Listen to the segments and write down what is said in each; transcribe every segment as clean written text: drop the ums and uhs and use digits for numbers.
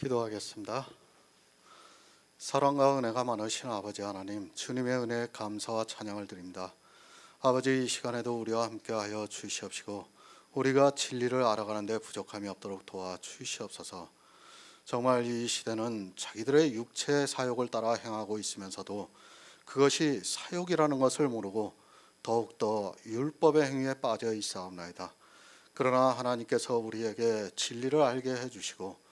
기도하겠습니다. 사랑과 은혜가 많으신 아버지 하나님, 주님의 은혜에 감사와 찬양을 드립니다. 아버지, 이 시간에도 우리와 함께하여 주시옵시고 우리가 진리를 알아가는 데 부족함이 없도록 도와주시옵소서. 정말 이 시대는 자기들의 육체의 사욕을 따라 행하고 있으면서도 그것이 사욕이라는 것을 모르고 더욱더 율법의 행위에 빠져 있사옵나이다. 그러나 하나님께서 우리에게 진리를 알게 해주시고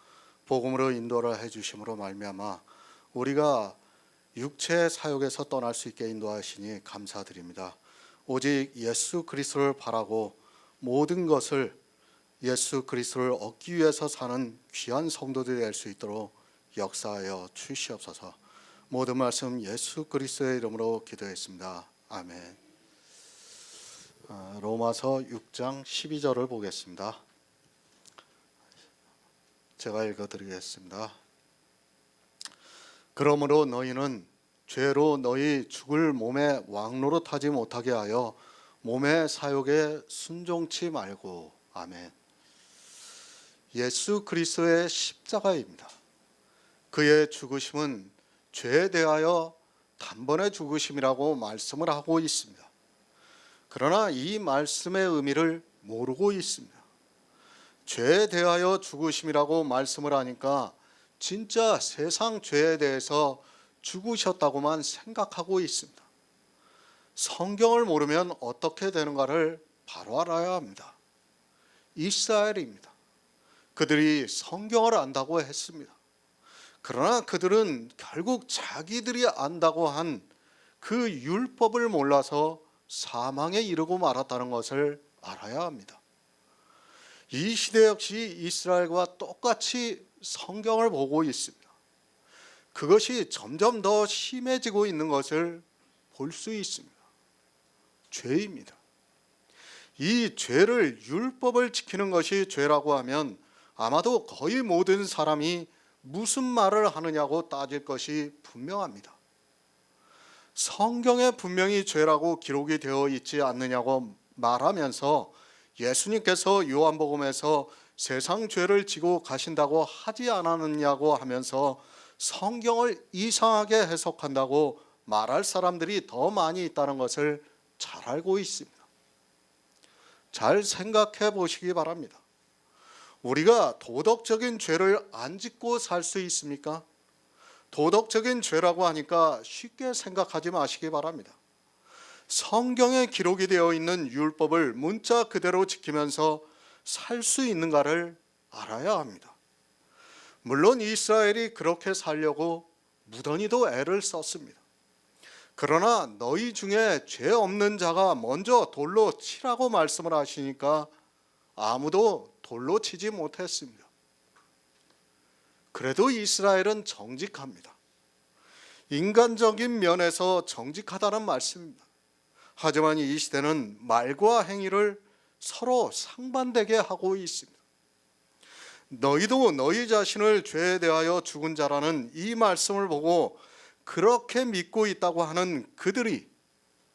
복음으로 인도를 해주심으로 말미암아 우리가 육체의 사욕에서 떠날 수 있게 인도하시니 감사드립니다. 오직 예수 그리스도를 바라고 모든 것을 예수 그리스도를 얻기 위해서 사는 귀한 성도들이 될 수 있도록 역사하여 주시옵소서. 모든 말씀 예수 그리스도의 이름으로 기도했습니다. 아멘. 로마서 6장 12절을 보겠습니다. 제가 읽어드리겠습니다. 그러므로 너희는 죄로 너희 죽을 몸에 왕노릇하지 못하게 하여 몸의 사욕에 순종치 말고. 아멘. 예수 그리스도의 십자가입니다. 그의 죽으심은 죄에 대하여 단번에 죽으심이라고 말씀을 하고 있습니다. 그러나 이 말씀의 의미를 모르고 있습니다. 죄에 대하여 죽으심이라고 말씀을 하니까 진짜 세상 죄에 대해서 죽으셨다고만 생각하고 있습니다. 성경을 모르면 어떻게 되는가를 바로 알아야 합니다. 이스라엘입니다. 그들이 성경을 안다고 했습니다. 그러나 그들은 결국 자기들이 안다고 한 그 율법을 몰라서 사망에 이르고 말았다는 것을 알아야 합니다. 이 시대 역시 이스라엘과 똑같이 성경을 보고 있습니다. 그것이 점점 더 심해지고 있는 것을 볼 수 있습니다. 죄입니다. 이 죄를, 율법을 지키는 것이 죄라고 하면 아마도 거의 모든 사람이 무슨 말을 하느냐고 따질 것이 분명합니다. 성경에 분명히 죄라고 기록이 되어 있지 않느냐고 말하면서 예수님께서 요한복음에서 세상 죄를 지고 가신다고 하지 않았느냐고 하면서 성경을 이상하게 해석한다고 말할 사람들이 더 많이 있다는 것을 잘 알고 있습니다. 잘 생각해 보시기 바랍니다. 우리가 도덕적인 죄를 안 짓고 살 수 있습니까? 도덕적인 죄라고 하니까 쉽게 생각하지 마시기 바랍니다. 성경에 기록이 되어 있는 율법을 문자 그대로 지키면서 살 수 있는가를 알아야 합니다. 물론 이스라엘이 그렇게 살려고 무던히도 애를 썼습니다. 그러나 너희 중에 죄 없는 자가 먼저 돌로 치라고 말씀을 하시니까 아무도 돌로 치지 못했습니다. 그래도 이스라엘은 정직합니다. 인간적인 면에서 정직하다는 말씀입니다. 하지만 이 시대는 말과 행위를 서로 상반되게 하고 있습니다. 너희도 너희 자신을 죄에 대하여 죽은 자라는 이 말씀을 보고 그렇게 믿고 있다고 하는 그들이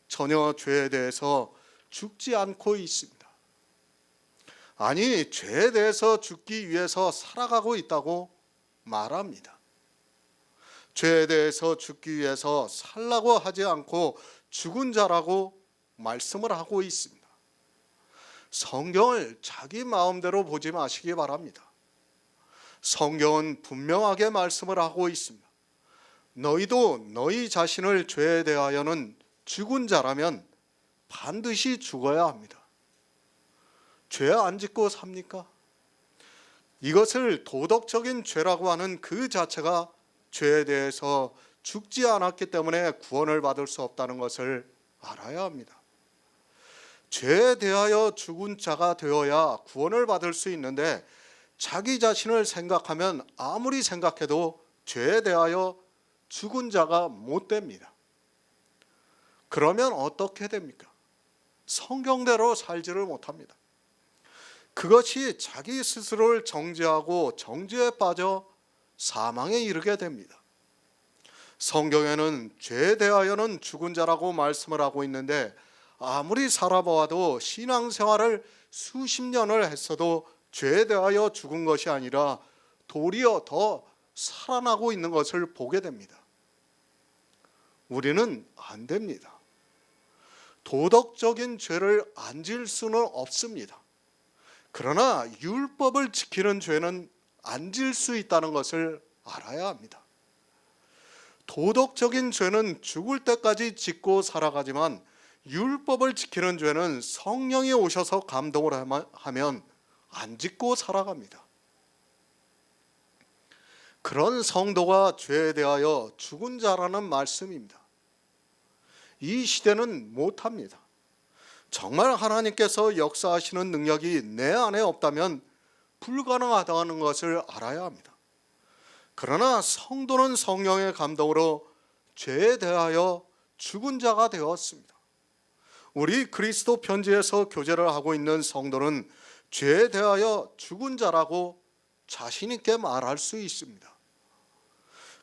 전혀 죄에 대해서 죽지 않고 있습니다. 아니, 죄에 대해서 죽기 위해서 살아가고 있다고 말합니다. 죄에 대해서 죽기 위해서 살라고 하지 않고 죽은 자라고 말씀을 하고 있습니다. 성경을 자기 마음대로 보지 마시기 바랍니다. 성경은 분명하게 말씀을 하고 있습니다. 너희도 너희 자신을 죄에 대하여는 죽은 자라면 반드시 죽어야 합니다. 죄 안 짓고 삽니까? 이것을 도덕적인 죄라고 하는 그 자체가 죄에 대해서 죽지 않았기 때문에 구원을 받을 수 없다는 것을 알아야 합니다. 죄에 대하여 죽은 자가 되어야 구원을 받을 수 있는데 자기 자신을 생각하면 아무리 생각해도 죄에 대하여 죽은 자가 못 됩니다. 그러면 어떻게 됩니까? 성경대로 살지를 못합니다. 그것이 자기 스스로를 정죄하고 정죄에 빠져 사망에 이르게 됩니다. 성경에는 죄에 대하여는 죽은 자라고 말씀을 하고 있는데 아무리 살아보아도 신앙생활을 수십 년을 했어도 죄에 대하여 죽은 것이 아니라 도리어 더 살아나고 있는 것을 보게 됩니다. 우리는 안 됩니다. 도덕적인 죄를 안 지을 수는 없습니다. 그러나 율법을 지키는 죄는 안 지을 수 있다는 것을 알아야 합니다. 도덕적인 죄는 죽을 때까지 짓고 살아가지만 율법을 지키는 죄는 성령이 오셔서 감동을 하면 안 짓고 살아갑니다. 그런 성도가 죄에 대하여 죽은 자라는 말씀입니다. 이 시대는 못합니다. 정말 하나님께서 역사하시는 능력이 내 안에 없다면 불가능하다는 것을 알아야 합니다. 그러나 성도는 성령의 감동으로 죄에 대하여 죽은 자가 되었습니다. 우리 그리스도 편지에서 교제를 하고 있는 성도는 죄에 대하여 죽은 자라고 자신 있게 말할 수 있습니다.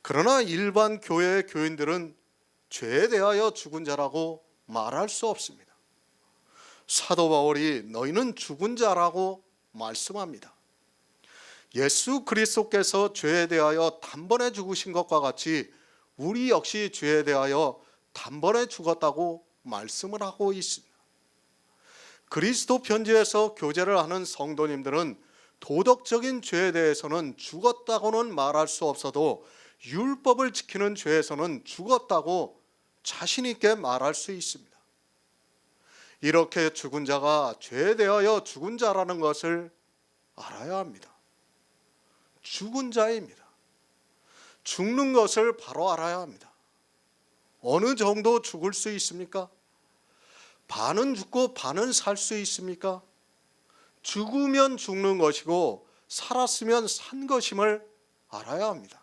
그러나 일반 교회의 교인들은 죄에 대하여 죽은 자라고 말할 수 없습니다. 사도 바울이 너희는 죽은 자라고 말씀합니다. 예수 그리스도께서 죄에 대하여 단번에 죽으신 것과 같이 우리 역시 죄에 대하여 단번에 죽었다고 말씀을 하고 있습니다. 그리스도 편지에서 교제를 하는 성도님들은 도덕적인 죄에 대해서는 죽었다고는 말할 수 없어도 율법을 지키는 죄에서는 죽었다고 자신 있게 말할 수 있습니다. 이렇게 죽은 자가 죄에 대하여 죽은 자라는 것을 알아야 합니다. 죽은 자입니다. 죽는 것을 바로 알아야 합니다. 어느 정도 죽을 수 있습니까? 반은 죽고 반은 살 수 있습니까? 죽으면 죽는 것이고 살았으면 산 것임을 알아야 합니다.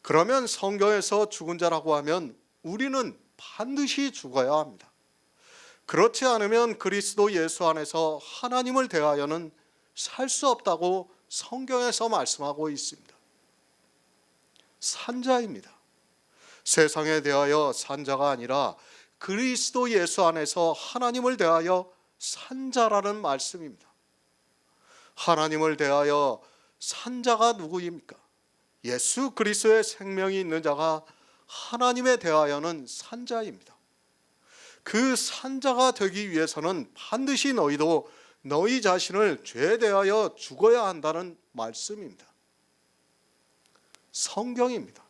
그러면 성경에서 죽은 자라고 하면 우리는 반드시 죽어야 합니다. 그렇지 않으면 그리스도 예수 안에서 하나님을 대하여는 살 수 없다고 성경에서 말씀하고 있습니다. 산자입니다. 세상에 대하여 산자가 아니라 그리스도 예수 안에서 하나님을 대하여 산자라는 말씀입니다. 하나님을 대하여 산자가 누구입니까? 예수 그리스도의 생명이 있는 자가 하나님에 대하여는 산자입니다. 그 산자가 되기 위해서는 반드시 너희도 너희 자신을 죄에 대하여 죽어야 한다는 말씀입니다. 성경입니다.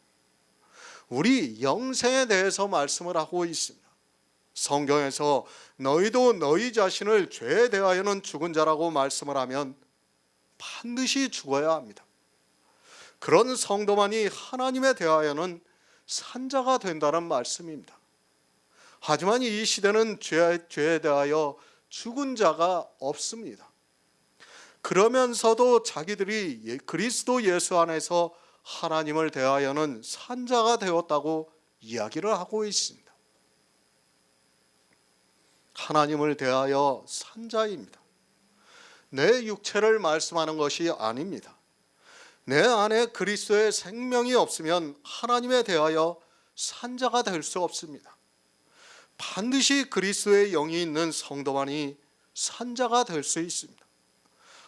우리 영생에 대해서 말씀을 하고 있습니다. 성경에서 너희도 너희 자신을 죄에 대하여는 죽은 자라고 말씀을 하면 반드시 죽어야 합니다. 그런 성도만이 하나님에 대하여는 산자가 된다는 말씀입니다. 하지만 이 시대는 죄에 대하여 죽은 자가 없습니다. 그러면서도 자기들이 그리스도 예수 안에서 하나님을 대하여는 산자가 되었다고 이야기를 하고 있습니다. 하나님을 대하여 산자입니다. 내 육체를 말씀하는 것이 아닙니다. 내 안에 그리스도의 생명이 없으면 하나님에 대하여 산자가 될 수 없습니다. 반드시 그리스도의 영이 있는 성도만이 산자가 될 수 있습니다.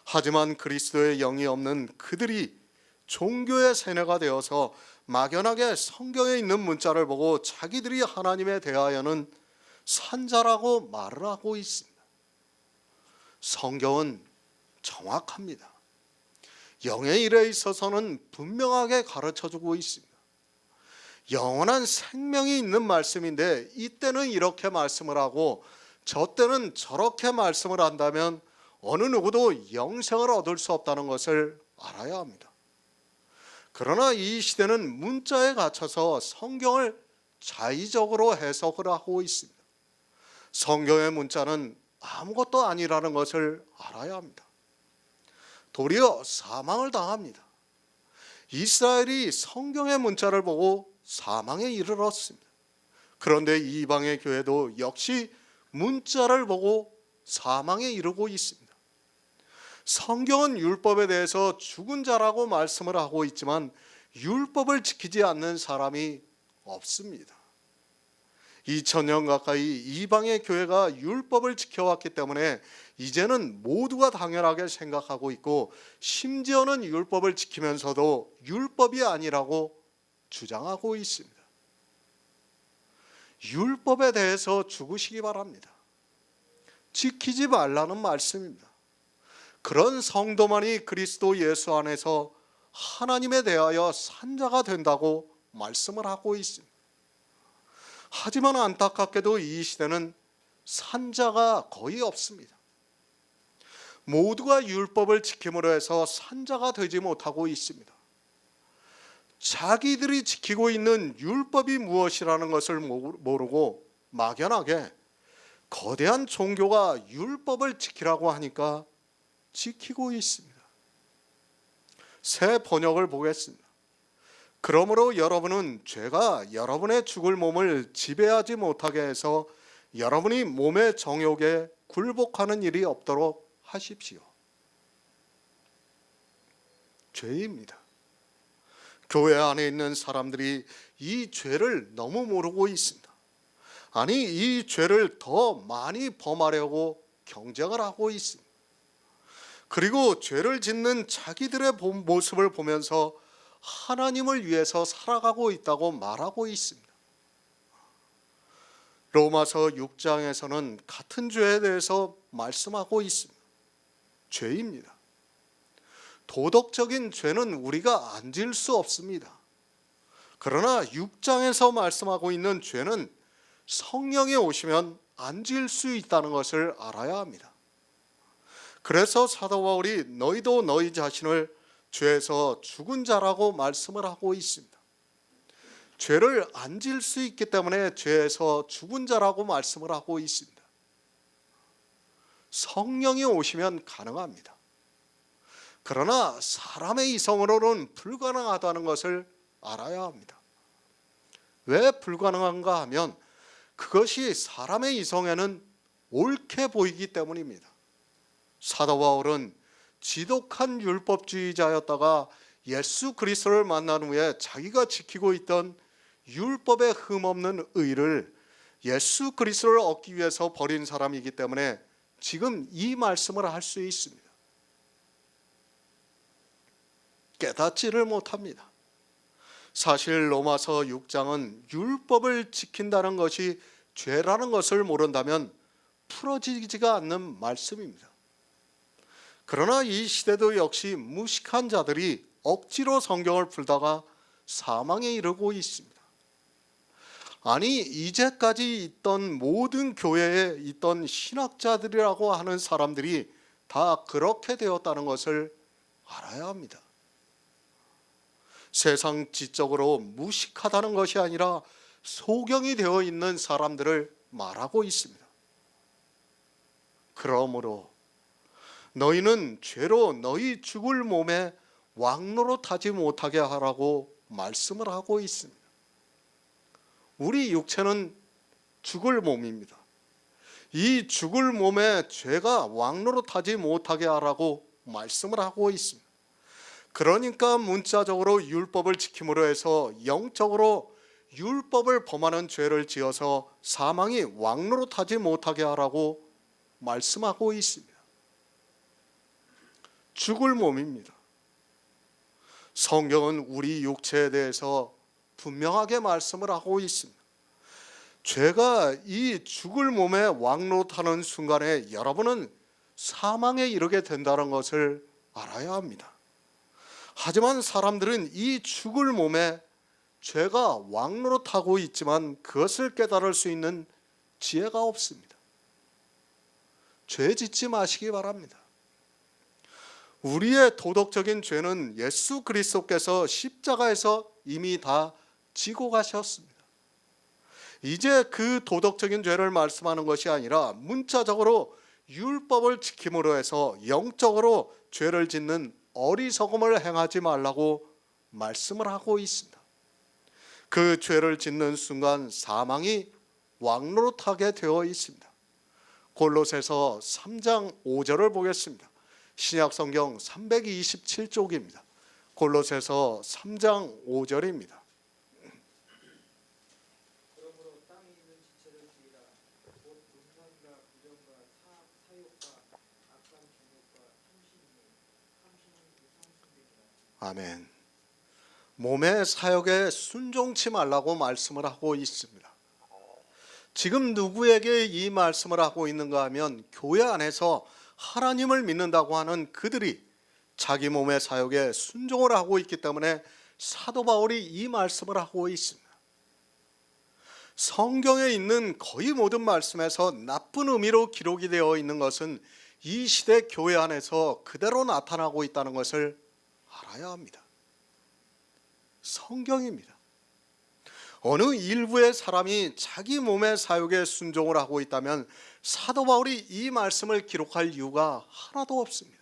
하지만 그리스도의 영이 없는 그들이 종교의 세뇌가 되어서 막연하게 성경에 있는 문자를 보고 자기들이 하나님에 대하여는 산자라고 말을 하고 있습니다. 성경은 정확합니다. 영의 일에 있어서는 분명하게 가르쳐주고 있습니다. 영원한 생명이 있는 말씀인데 이때는 이렇게 말씀을 하고 저 때는 저렇게 말씀을 한다면 어느 누구도 영생을 얻을 수 없다는 것을 알아야 합니다. 그러나 이 시대는 문자에 갇혀서 성경을 자의적으로 해석을 하고 있습니다. 성경의 문자는 아무것도 아니라는 것을 알아야 합니다. 도리어 사망을 당합니다. 이스라엘이 성경의 문자를 보고 사망에 이르렀습니다. 그런데 이방의 교회도 역시 문자를 보고 사망에 이르고 있습니다. 성경은 율법에 대해서 죽은 자라고 말씀을 하고 있지만 율법을 지키지 않는 사람이 없습니다. 2000년 가까이 이방의 교회가 율법을 지켜왔기 때문에 이제는 모두가 당연하게 생각하고 있고, 심지어는 율법을 지키면서도 율법이 아니라고 주장하고 있습니다. 율법에 대해서 죽으시기 바랍니다. 지키지 말라는 말씀입니다. 그런 성도만이 그리스도 예수 안에서 하나님에 대하여 산자가 된다고 말씀을 하고 있습니다. 하지만 안타깝게도 이 시대는 산자가 거의 없습니다. 모두가 율법을 지킴으로 해서 산자가 되지 못하고 있습니다. 자기들이 지키고 있는 율법이 무엇이라는 것을 모르고 막연하게 거대한 종교가 율법을 지키라고 하니까 지키고 있습니다. 새 번역을 보겠습니다. 그러므로 여러분은 죄가 여러분의 죽을 몸을 지배하지 못하게 해서 여러분이 몸의 정욕에 굴복하는 일이 없도록 하십시오. 죄입니다. 교회 안에 있는 사람들이 이 죄를 너무 모르고 있습니다. 아니, 이 죄를 더 많이 범하려고 경쟁을 하고 있습니다. 그리고 죄를 짓는 자기들의 모습을 보면서 하나님을 위해서 살아가고 있다고 말하고 있습니다. 로마서 6장에서는 같은 죄에 대해서 말씀하고 있습니다. 죄입니다. 도덕적인 죄는 우리가 안 지을 수 없습니다. 그러나 6장에서 말씀하고 있는 죄는 성령이 오시면 안 지을 수 있다는 것을 알아야 합니다. 그래서 사도 바울이 너희도 너희 자신을 죄에서 죽은 자라고 말씀을 하고 있습니다. 죄를 안 지을 수 있기 때문에 죄에서 죽은 자라고 말씀을 하고 있습니다. 성령이 오시면 가능합니다. 그러나 사람의 이성으로는 불가능하다는 것을 알아야 합니다. 왜 불가능한가 하면 그것이 사람의 이성에는 옳게 보이기 때문입니다. 사도 바울은 지독한 율법주의자였다가 예수 그리스도를 만난 후에 자기가 지키고 있던 율법에 흠없는 의를 예수 그리스도를 얻기 위해서 버린 사람이기 때문에 지금 이 말씀을 할 수 있습니다. 깨닫지를 못합니다. 사실 로마서 6장은 율법을 지킨다는 것이 죄라는 것을 모른다면 풀어지지가 않는 말씀입니다. 그러나 이 시대도 역시 무식한 자들이 억지로 성경을 풀다가 사망에 이르고 있습니다. 아니, 이제까지 있던 모든 교회에 있던 신학자들이라고 하는 사람들이 다 그렇게 되었다는 것을 알아야 합니다. 세상 지적으로 무식하다는 것이 아니라 소경이 되어 있는 사람들을 말하고 있습니다. 그러므로 너희는 죄로 너희 죽을 몸에 왕노릇하지 못하게 하라고 말씀을 하고 있습니다. 우리 육체는 죽을 몸입니다. 이 죽을 몸에 죄가 왕노릇하지 못하게 하라고 말씀을 하고 있습니다. 그러니까 문자적으로 율법을 지킴으로 해서 영적으로 율법을 범하는 죄를 지어서 사망이 왕노릇하지 못하게 하라고 말씀하고 있습니다. 죽을 몸입니다. 성경은 우리 육체에 대해서 분명하게 말씀을 하고 있습니다. 죄가 이 죽을 몸에 왕노릇하는 순간에 여러분은 사망에 이르게 된다는 것을 알아야 합니다. 하지만 사람들은 이 죽을 몸에 죄가 왕노릇하고 있지만 그것을 깨달을 수 있는 지혜가 없습니다. 죄 짓지 마시기 바랍니다. 우리의 도덕적인 죄는 예수 그리스도께서 십자가에서 이미 다 지고 가셨습니다. 이제 그 도덕적인 죄를 말씀하는 것이 아니라 문자적으로 율법을 지킴으로 해서 영적으로 죄를 짓는 어리석음을 행하지 말라고 말씀을 하고 있습니다. 그 죄를 짓는 순간 사망이 왕노릇하게 되어 있습니다. 골로새서 3장 5절을 보겠습니다. 신약성경 327쪽입니다. 골로새서 3장 5절입니다. 그러므로 땅에 있는 아멘. 몸의 사역에 순종치 말라고 말씀을 하고 있습니다. 지금 누구에게 이 말씀을 하고 있는가 하면 교회 안에서 하나님을 믿는다고 하는 그들이 자기 몸의 사역에 순종을 하고 있기 때문에 사도 바울이 이 말씀을 하고 있습니다. 성경에 있는 거의 모든 말씀에서 나쁜 의미로 기록이 되어 있는 것은 이 시대 교회 안에서 그대로 나타나고 있다는 것을 알아야 합니다. 성경입니다. 어느 일부의 사람이 자기 몸의 사역에 순종을 하고 있다면 사도 바울이 이 말씀을 기록할 이유가 하나도 없습니다.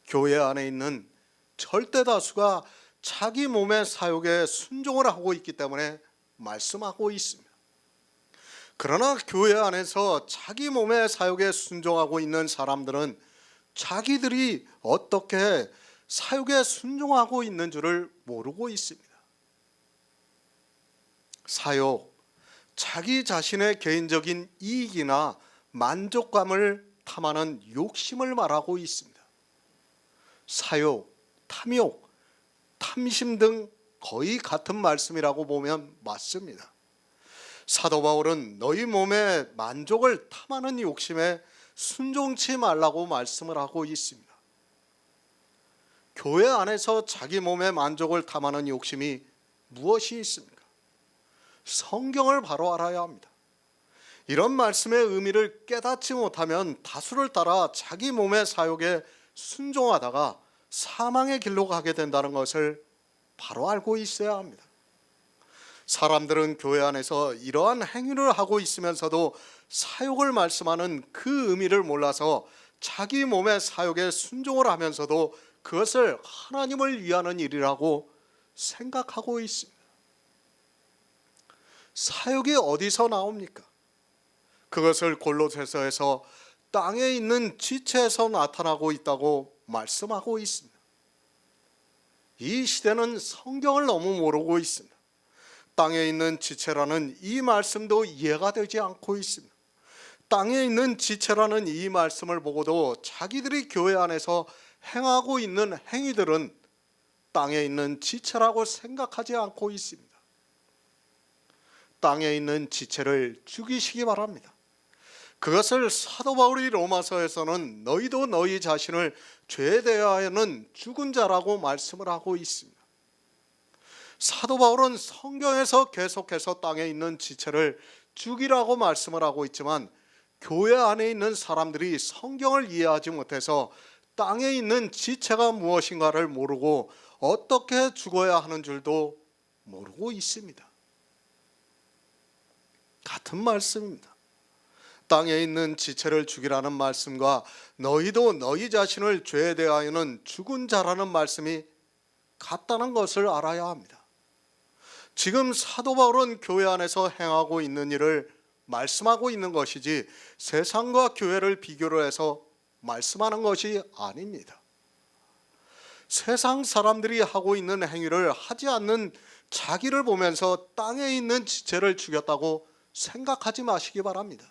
교회 안에 있는 절대 다수가 자기 몸의 사역에 순종을 하고 있기 때문에 말씀하고 있습니다. 그러나 교회 안에서 자기 몸의 사역에 순종하고 있는 사람들은 자기들이 어떻게 사역에 순종하고 있는 줄을 모르고 있습니다. 사역, 자기 자신의 개인적인 이익이나 만족감을 탐하는 욕심을 말하고 있습니다. 사욕, 탐욕, 탐심 등 거의 같은 말씀이라고 보면 맞습니다. 사도 바울은 너희 몸의 만족을 탐하는 욕심에 순종치 말라고 말씀을 하고 있습니다. 교회 안에서 자기 몸의 만족을 탐하는 욕심이 무엇이 있습니까? 성경을 바로 알아야 합니다. 이런 말씀의 의미를 깨닫지 못하면 다수를 따라 자기 몸의 사욕에 순종하다가 사망의 길로 가게 된다는 것을 바로 알고 있어야 합니다. 사람들은 교회 안에서 이러한 행위를 하고 있으면서도 사욕을 말씀하는 그 의미를 몰라서 자기 몸의 사욕에 순종을 하면서도 그것을 하나님을 위하는 일이라고 생각하고 있습니다. 사욕이 어디서 나옵니까? 그것을 골로새서에서 땅에 있는 지체에서 나타나고 있다고 말씀하고 있습니다. 이 시대는 성경을 너무 모르고 있습니다. 땅에 있는 지체라는 이 말씀도 이해가 되지 않고 있습니다. 땅에 있는 지체라는 이 말씀을 보고도 자기들이 교회 안에서 행하고 있는 행위들은 땅에 있는 지체라고 생각하지 않고 있습니다. 땅에 있는 지체를 죽이시기 바랍니다. 그것을 사도 바울이 로마서에서는 너희도 너희 자신을 죄에 대하여는 죽은 자라고 말씀을 하고 있습니다. 사도 바울은 성경에서 계속해서 땅에 있는 지체를 죽이라고 말씀을 하고 있지만 교회 안에 있는 사람들이 성경을 이해하지 못해서 땅에 있는 지체가 무엇인가를 모르고 어떻게 죽어야 하는 줄도 모르고 있습니다. 같은 말씀입니다. 땅에 있는 지체를 죽이라는 말씀과 너희도 너희 자신을 죄에 대하여는 죽은 자라는 말씀이 같다는 것을 알아야 합니다. 지금 사도 바울은 교회 안에서 행하고 있는 일을 말씀하고 있는 것이지 세상과 교회를 비교를 해서 말씀하는 것이 아닙니다. 세상 사람들이 하고 있는 행위를 하지 않는 자기를 보면서 땅에 있는 지체를 죽였다고 생각하지 마시기 바랍니다.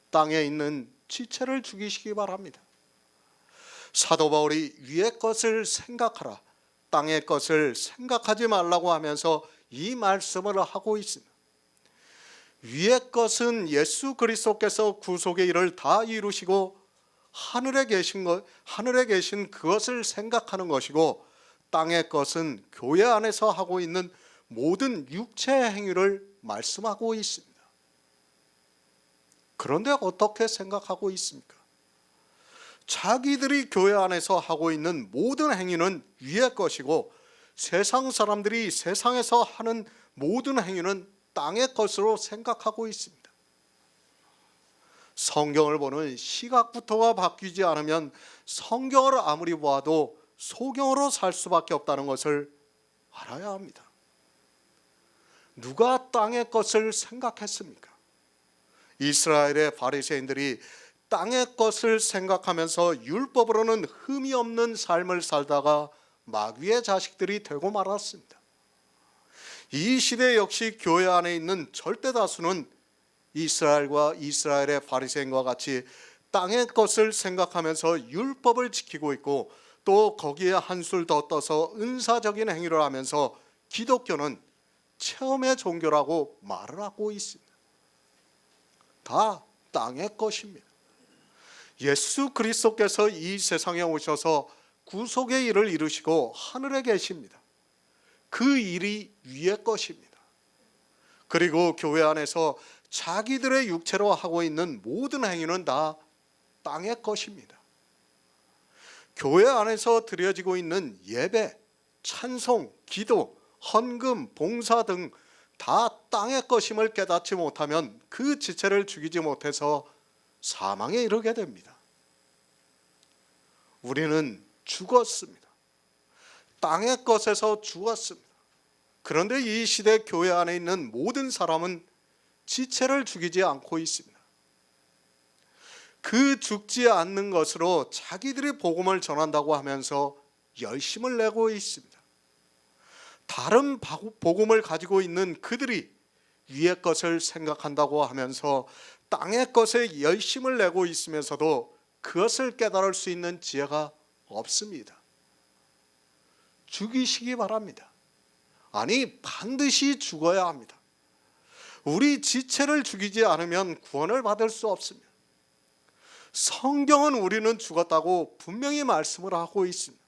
땅에 있는 지체를 죽이시기 바랍니다. 사도 바울이 위의 것을 생각하라, 땅의 것을 생각하지 말라고 하면서 이 말씀을 하고 있습니다. 위의 것은 예수 그리스도께서 구속의 일을 다 이루시고 하늘에 계신 그것을 생각하는 것이고, 땅의 것은 교회 안에서 하고 있는 모든 육체의 행위를 말씀하고 있습니다. 그런데 어떻게 생각하고 있습니까? 자기들이 교회 안에서 하고 있는 모든 행위는 위의 것이고 세상 사람들이 세상에서 하는 모든 행위는 땅의 것으로 생각하고 있습니다. 성경을 보는 시각부터가 바뀌지 않으면 성경을 아무리 보아도 소경으로 살 수밖에 없다는 것을 알아야 합니다. 누가 땅의 것을 생각했습니까? 이스라엘의 바리새인들이 땅의 것을 생각하면서 율법으로는 흠이 없는 삶을 살다가 마귀의 자식들이 되고 말았습니다. 이 시대 역시 교회 안에 있는 절대 다수는 이스라엘의 바리새인과 같이 땅의 것을 생각하면서 율법을 지키고 있고 또 거기에 한술 더 떠서 은사적인 행위를 하면서 기독교는 체험의 종교라고 말을 하고 있습니다. 다 땅의 것입니다. 예수 그리스도께서 이 세상에 오셔서 구속의 일을 이루시고 하늘에 계십니다. 그 일이 위의 것입니다. 그리고 교회 안에서 자기들의 육체로 하고 있는 모든 행위는 다 땅의 것입니다. 교회 안에서 드려지고 있는 예배, 찬송, 기도, 헌금, 봉사 등 다 땅의 것임을 깨닫지 못하면 그 지체를 죽이지 못해서 사망에 이르게 됩니다. 우리는 죽었습니다. 땅의 것에서 죽었습니다. 그런데 이 시대 교회 안에 있는 모든 사람은 지체를 죽이지 않고 있습니다. 그 죽지 않는 것으로 자기들이 복음을 전한다고 하면서 열심을 내고 있습니다. 다른 복음을 가지고 있는 그들이 위의 것을 생각한다고 하면서 땅의 것에 열심을 내고 있으면서도 그것을 깨달을 수 있는 지혜가 없습니다. 죽이시기 바랍니다. 아니, 반드시 죽어야 합니다. 우리 지체를 죽이지 않으면 구원을 받을 수 없습니다. 성경은 우리는 죽었다고 분명히 말씀을 하고 있습니다.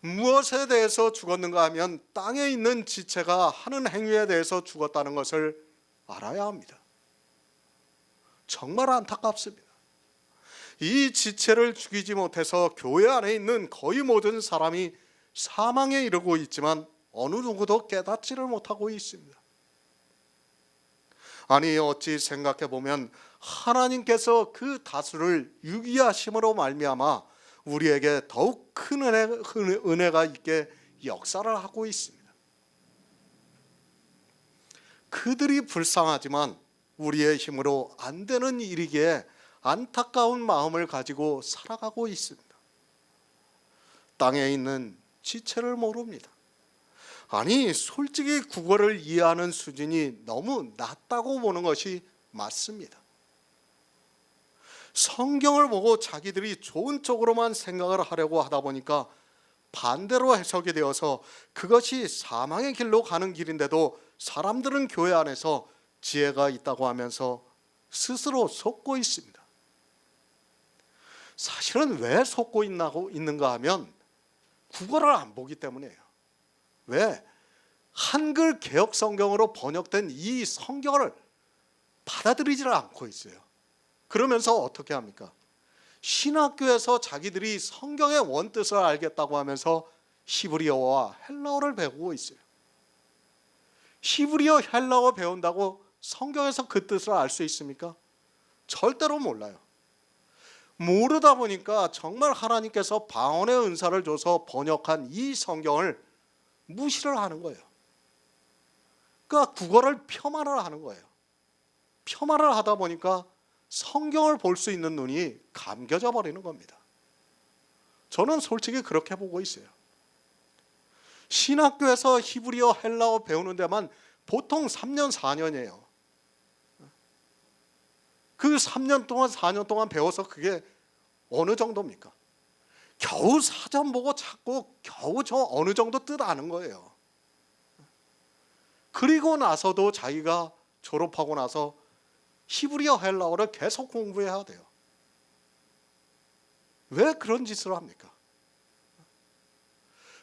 무엇에 대해서 죽었는가 하면 땅에 있는 지체가 하는 행위에 대해서 죽었다는 것을 알아야 합니다. 정말 안타깝습니다. 이 지체를 죽이지 못해서 교회 안에 있는 거의 모든 사람이 사망에 이르고 있지만 어느 누구도 깨닫지를 못하고 있습니다. 아니, 어찌 생각해 보면 하나님께서 그 다수를 유기하심으로 말미암아 우리에게 더욱 큰 은혜가 있게 역사를 하고 있습니다. 그들이 불쌍하지만 우리의 힘으로 안 되는 일이기에 안타까운 마음을 가지고 살아가고 있습니다. 땅에 있는 지체를 모릅니다. 아니, 솔직히 국어를 이해하는 수준이 너무 낮다고 보는 것이 맞습니다. 성경을 보고 자기들이 좋은 쪽으로만 생각을 하려고 하다 보니까 반대로 해석이 되어서 그것이 사망의 길로 가는 길인데도 사람들은 교회 안에서 지혜가 있다고 하면서 스스로 속고 있습니다. 사실은 왜 속고 있는가 하면 국어를 안 보기 때문이에요. 왜? 한글 개역 성경으로 번역된 이 성경을 받아들이지를 않고 있어요. 그러면서 어떻게 합니까? 신학교에서 자기들이 성경의 원뜻을 알겠다고 하면서 히브리어와 헬라어를 배우고 있어요. 히브리어, 헬라어 배운다고 성경에서 그 뜻을 알 수 있습니까? 절대로 몰라요. 모르다 보니까 정말 하나님께서 방언의 은사를 줘서 번역한 이 성경을 무시를 하는 거예요. 그러니까 국어를 폄하를 하는 거예요. 폄하를 하다 보니까 성경을 볼 수 있는 눈이 감겨져 버리는 겁니다. 저는 솔직히 그렇게 보고 있어요. 신학교에서 히브리어, 헬라어 배우는 데만 보통 3년, 4년이에요. 그 3년 동안, 4년 동안 배워서 그게 어느 정도입니까? 겨우 사전 보고 찾고 겨우 저 어느 정도 뜻 아는 거예요. 그리고 나서도 자기가 졸업하고 나서 히브리어, 헬라어를 계속 공부해야 돼요. 왜 그런 짓을 합니까?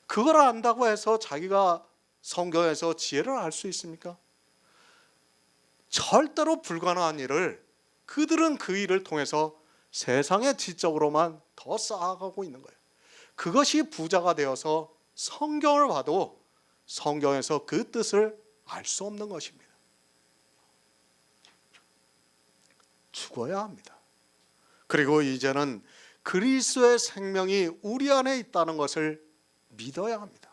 그걸 안다고 해서 자기가 성경에서 지혜를 알 수 있습니까? 절대로 불가능한 일을 그들은 그 일을 통해서 세상의 지적으로만 더 쌓아가고 있는 거예요. 그것이 부자가 되어서 성경을 봐도 성경에서 그 뜻을 알 수 없는 것입니다. 죽어야 합니다. 그리고 이제는 그리스도의 생명이 우리 안에 있다는 것을 믿어야 합니다.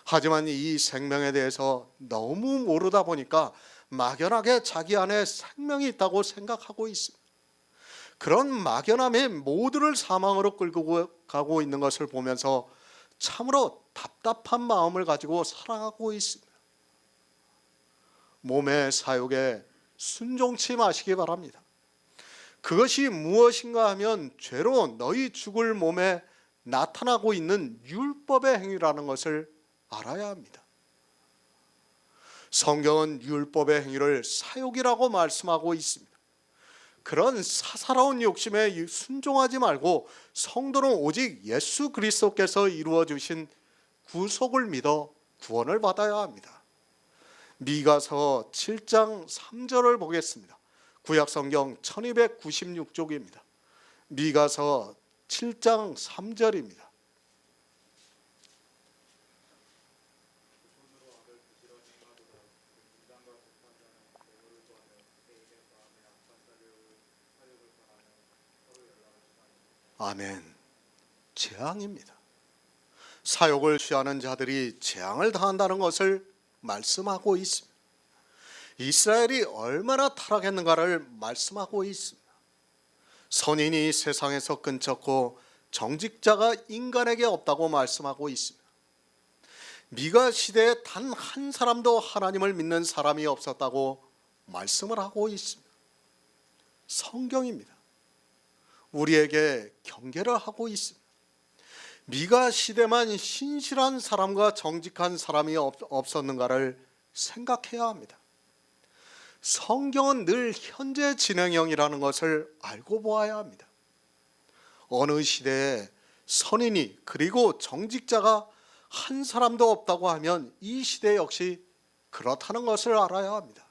하지만 이 생명에 대해서 너무 모르다 보니까 막연하게 자기 안에 생명이 있다고 생각하고 있습니다. 그런 막연함에 모두를 사망으로 끌고 가고 있는 것을 보면서 참으로 답답한 마음을 가지고 살아가고 있습니다. 몸의 사욕에 순종치 마시기 바랍니다. 그것이 무엇인가 하면 죄로 너희 죽을 몸에 나타나고 있는 율법의 행위라는 것을 알아야 합니다. 성경은 율법의 행위를 사욕이라고 말씀하고 있습니다. 그런 사사로운 욕심에 순종하지 말고 성도는 오직 예수 그리스도께서 이루어 주신 구속을 믿어 구원을 받아야 합니다. 미가서 7장 3절을 보겠습니다. 구약성경 1296쪽입니다. 미가서 7장 3절입니다. 아멘. 재앙입니다. 사욕을 취하는 자들이 재앙을 당한다는 것을 말씀하고 있습니다. 이스라엘이 얼마나 타락했는가를 말씀하고 있습니다. 선인이 세상에서 끊쳤고 정직자가 인간에게 없다고 말씀하고 있습니다. 미가 시대에 단 한 사람도 하나님을 믿는 사람이 없었다고 말씀을 하고 있습니다. 성경입니다. 우리에게 경계를 하고 있습니다. 미가 시대만 신실한 사람과 정직한 사람이 없었는가를 생각해야 합니다. 성경은 늘 현재 진행형이라는 것을 알고 보아야 합니다. 어느 시대에 선인이 그리고 정직자가 한 사람도 없다고 하면 이 시대 역시 그렇다는 것을 알아야 합니다.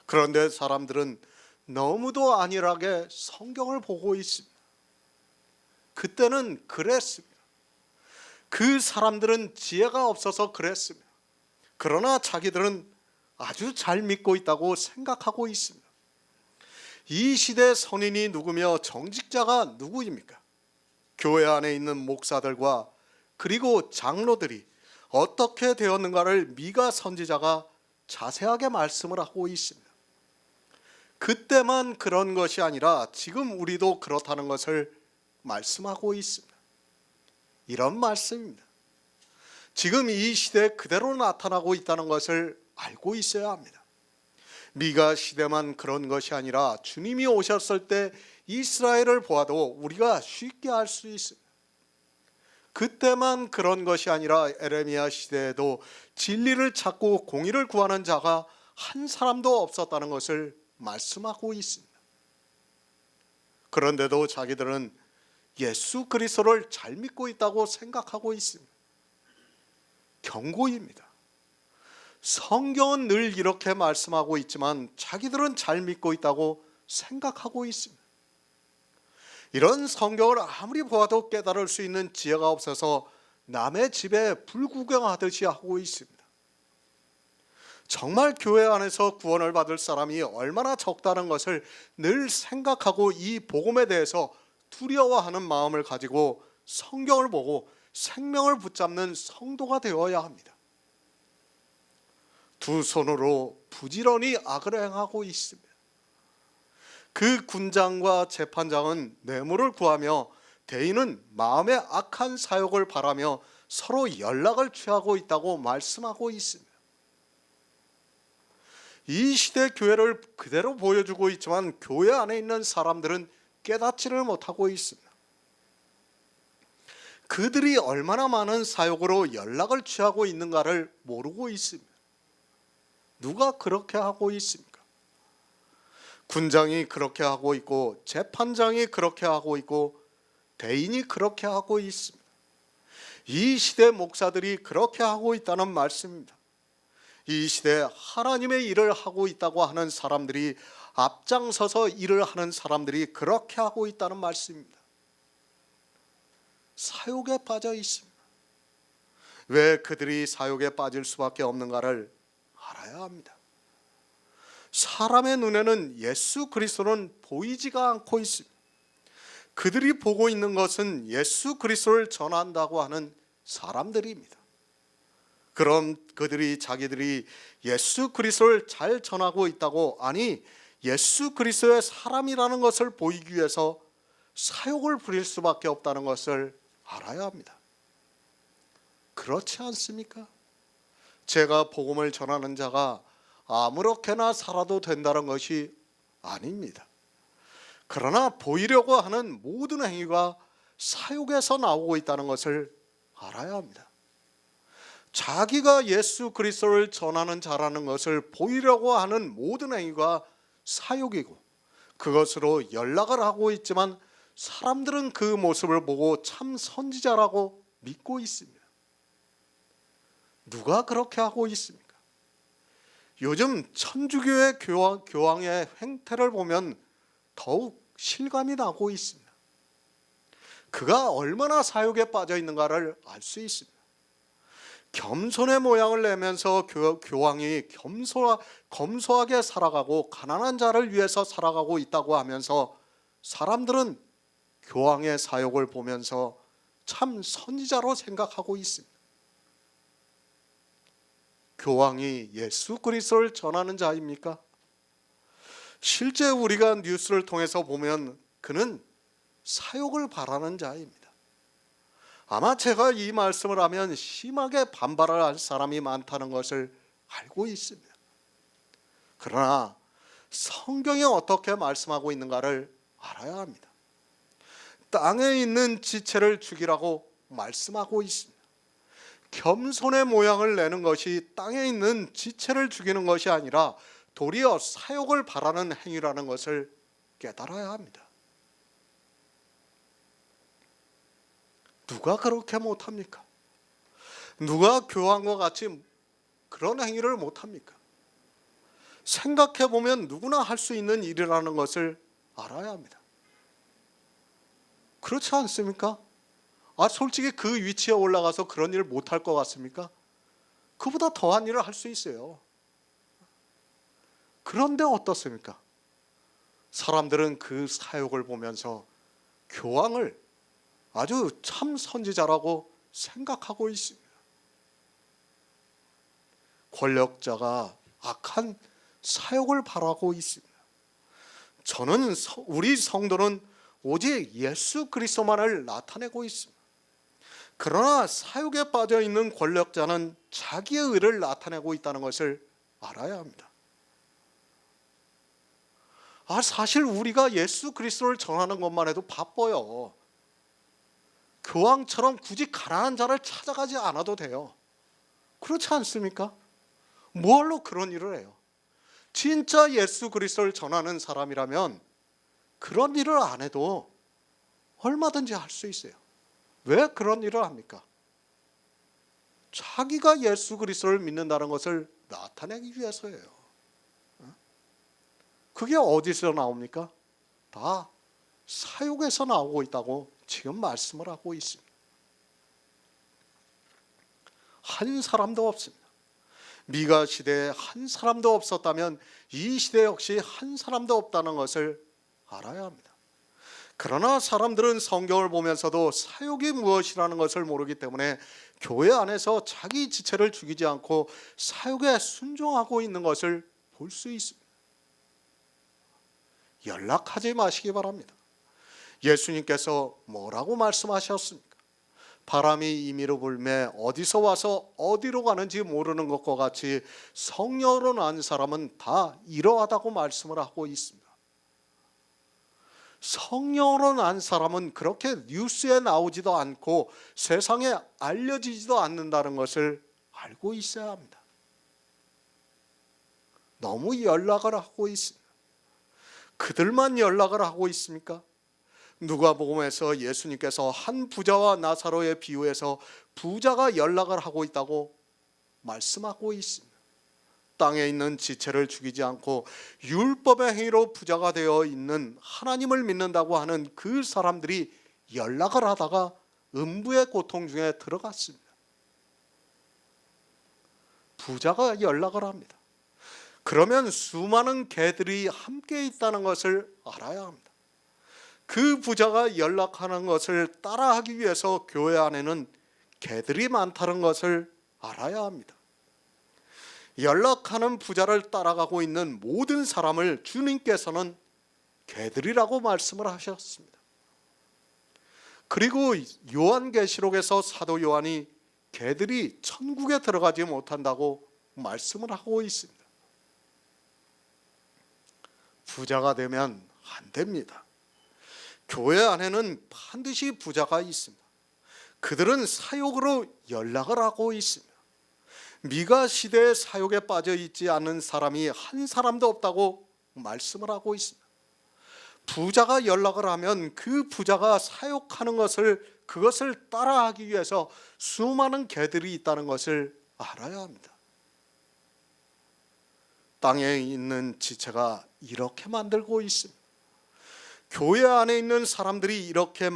그런데 사람들은 너무도 안일하게 성경을 보고 있습니다. 그때는 그랬습니다. 그 사람들은 지혜가 없어서 그랬습니다. 그러나 자기들은 아주 잘 믿고 있다고 생각하고 있습니다. 이 시대 선인이 누구며 정직자가 누구입니까? 교회 안에 있는 목사들과 그리고 장로들이 어떻게 되었는가를 미가 선지자가 자세하게 말씀을 하고 있습니다. 그때만 그런 것이 아니라 지금 우리도 그렇다는 것을 말씀하고 있습니다. 이런 말씀입니다. 지금 이 시대에 그대로 나타나고 있다는 것을 알고 있어야 합니다. 미가 시대만 그런 것이 아니라 주님이 오셨을 때 이스라엘을 보아도 우리가 쉽게 알 수 있습니다. 그때만 그런 것이 아니라 에레미야 시대에도 진리를 찾고 공의를 구하는 자가 한 사람도 없었다는 것을 말씀하고 있습니다. 그런데도 자기들은 예수 그리스도를 잘 믿고 있다고 생각하고 있습니다. 경고입니다. 성경은 늘 이렇게 말씀하고 있지만 자기들은 잘 믿고 있다고 생각하고 있습니다. 이런 성경을 아무리 보아도 깨달을 수 있는 지혜가 없어서 남의 집에 불구경하듯이 하고 있습니다. 정말 교회 안에서 구원을 받을 사람이 얼마나 적다는 것을 늘 생각하고 이 복음에 대해서 두려워하는 마음을 가지고 성경을 보고 생명을 붙잡는 성도가 되어야 합니다. 두 손으로 부지런히 악을 행하고 있습니다. 그 군장과 재판장은 뇌물을 구하며 대인은 마음의 악한 사욕을 바라며 서로 연락을 취하고 있다고 말씀하고 있습니다. 이 시대 교회를 그대로 보여주고 있지만 교회 안에 있는 사람들은 깨닫지를 못하고 있습니다. 그들이 얼마나 많은 사욕으로 연락을 취하고 있는가를 모르고 있습니다. 누가 그렇게 하고 있습니까? 군장이 그렇게 하고 있고 재판장이 그렇게 하고 있고 대인이 그렇게 하고 있습니다. 이 시대 목사들이 그렇게 하고 있다는 말씀입니다. 이 시대에 하나님의 일을 하고 있다고 하는 사람들이 앞장서서 일을 하는 사람들이 그렇게 하고 있다는 말씀입니다. 사욕에 빠져 있습니다. 왜 그들이 사욕에 빠질 수밖에 없는가를 알아야 합니다. 사람의 눈에는 예수 그리스도는 보이지가 않고 있습니다. 그들이 보고 있는 것은 예수 그리스도를 전한다고 하는 사람들입니다. 그럼 그들이 자기들이 예수 그리스도를 잘 전하고 있다고, 아니 예수 그리스도의 사람이라는 것을 보이기 위해서 사욕을 부릴 수밖에 없다는 것을 알아야 합니다. 그렇지 않습니까? 제가 복음을 전하는 자가 아무렇게나 살아도 된다는 것이 아닙니다. 그러나 보이려고 하는 모든 행위가 사육에서 나오고 있다는 것을 알아야 합니다. 자기가 예수 그리스도를 전하는 자라는 것을 보이려고 하는 모든 행위가 사육이고, 그것으로 연락을 하고 있지만 사람들은 그 모습을 보고 참 선지자라고 믿고 있습니다. 누가 그렇게 하고 있습니까? 요즘 천주교의 교황의 행태를 보면 더욱 실감이 나고 있습니다. 그가 얼마나 사육에 빠져 있는가를 알 수 있습니다. 겸손의 모양을 내면서 교황이 검소하게 살아가고 가난한 자를 위해서 살아가고 있다고 하면서 사람들은 교황의 사역을 보면서 참 선지자로 생각하고 있습니다. 교황이 예수 그리스도를 전하는 자입니까? 실제 우리가 뉴스를 통해서 보면 그는 사역을 바라는 자입니다. 아마 제가 이 말씀을 하면 심하게 반발을 할 사람이 많다는 것을 알고 있습니다. 그러나 성경이 어떻게 말씀하고 있는가를 알아야 합니다. 땅에 있는 지체를 죽이라고 말씀하고 있습니다. 겸손의 모양을 내는 것이 땅에 있는 지체를 죽이는 것이 아니라 도리어 사욕을 바라는 행위라는 것을 깨달아야 합니다. 누가 그렇게 못합니까? 누가 교황과 같이 그런 행위를 못합니까? 생각해보면 누구나 할 수 있는 일이라는 것을 알아야 합니다. 그렇지 않습니까? 솔직히 그 위치에 올라가서 그런 일을 못할 것 같습니까? 그보다 더한 일을 할 수 있어요. 그런데 어떻습니까? 사람들은 그 사역을 보면서 교황을 아주 참 선지자라고 생각하고 있습니다. 권력자가 악한 사역을 바라고 있습니다. 저는 우리 성도는 오직 예수 그리스도만을 나타내고 있습니다. 그러나 사역에 빠져 있는 권력자는 자기의 의를 나타내고 있다는 것을 알아야 합니다. 사실 우리가 예수 그리스도를 전하는 것만 해도 바빠요. 교황처럼 굳이 가난한 자를 찾아가지 않아도 돼요. 그렇지 않습니까? 뭐하러 그런 일을 해요? 진짜 예수 그리스도를 전하는 사람이라면 그런 일을 안 해도 얼마든지 할 수 있어요. 왜 그런 일을 합니까? 자기가 예수 그리스도를 믿는다는 것을 나타내기 위해서예요. 그게 어디서 나옵니까? 다 사역에서 나오고 있다고 지금 말씀을 하고 있습니다. 한 사람도 없습니다. 미가 시대에 한 사람도 없었다면 이 시대 역시 한 사람도 없다는 것을 알아야 합니다. 그러나 사람들은 성경을 보면서도 사역이 무엇이라는 것을 모르기 때문에 교회 안에서 자기 지체를 죽이지 않고 사역에 순종하고 있는 것을 볼 수 있습니다. 연락하지 마시기 바랍니다. 예수님께서 뭐라고 말씀하셨습니까? 바람이 임의로 불매 어디서 와서 어디로 가는지 모르는 것과 같이 성령으로 난 사람은 다 이러하다고 말씀을 하고 있습니다. 성령으로 난 사람은 그렇게 뉴스에 나오지도 않고 세상에 알려지지도 않는다는 것을 알고 있어야 합니다. 너무 연락을 하고 있습니다. 그들만 연락을 하고 있습니까? 누가복음에서 예수님께서 한 부자와 나사로의 비유에서 부자가 연락을 하고 있다고 말씀하고 있습니다. 땅에 있는 지체를 죽이지 않고 율법의 행위로 부자가 되어 있는 하나님을 믿는다고 하는 그 사람들이 연락을 하다가 음부의 고통 중에 들어갔습니다. 부자가 연락을 합니다. 그러면 수많은 개들이 함께 있다는 것을 알아야 합니다. 그 부자가 연락하는 것을 따라하기 위해서 교회 안에는 개들이 많다는 것을 알아야 합니다. 연락하는 부자를 따라가고 있는 모든 사람을 주님께서는 개들이라고 말씀을 하셨습니다. 그리고 요한계시록에서 사도 요한이 개들이 천국에 들어가지 못한다고 말씀을 하고 있습니다. 부자가 되면 안 됩니다. 교회 안에는 반드시 부자가 있습니다. 그들은 사욕으로 연락을 하고 있습니다. 미가 시대의 사욕에 빠져 있지 않은 사람이 한 사람도 없다고 말씀을 하고 있습니다. 부자가 연락을 하면 그 부자가 사욕하는 그것을 따라하기 위해서 수많은 개들이 있다는 것을 알아야 합니다. 땅에 있는 지체가 이렇게 만들고 있습니다. 교회 안에 있는 사람들이 이렇게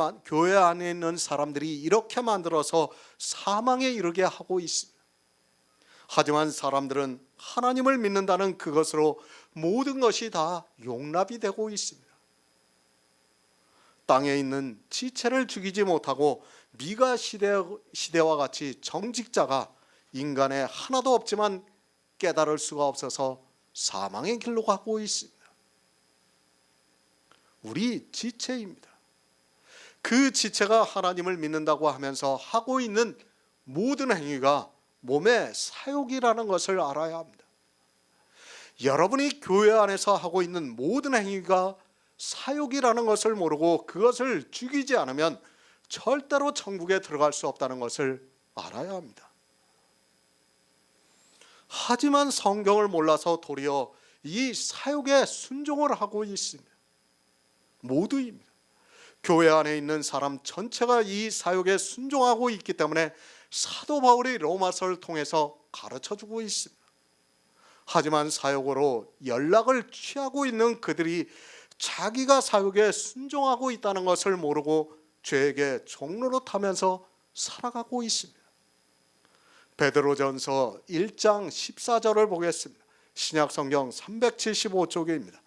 만들어서 사망에 이르게 하고 있습니다. 하지만 사람들은 하나님을 믿는다는 그것으로 모든 것이 다 용납이 되고 있습니다. 땅에 있는 지체를 죽이지 못하고 미가 시대와 같이 정직자가 인간에 하나도 없지만 깨달을 수가 없어서 사망의 길로 가고 있습니다. 우리 지체입니다. 그 지체가 하나님을 믿는다고 하면서 하고 있는 모든 행위가 몸의 사욕이라는 것을 알아야 합니다. 여러분이 교회 안에서 하고 있는 모든 행위가 사욕이라는 것을 모르고 그것을 죽이지 않으면 절대로 천국에 들어갈 수 없다는 것을 알아야 합니다. 하지만 성경을 몰라서 도리어 이 사욕에 순종을 하고 있습니다. 모두입니다. 교회 안에 있는 사람 전체가 이 사욕에 순종하고 있기 때문에 사도 바울이 로마서를 통해서 가르쳐주고 있습니다. 하지만 사욕으로 연락을 취하고 있는 그들이 자기가 사욕에 순종하고 있다는 것을 모르고 죄에게 종노릇하면서 살아가고 있습니다. 베드로전서 1장 14절을 보겠습니다. 신약성경 375쪽입니다.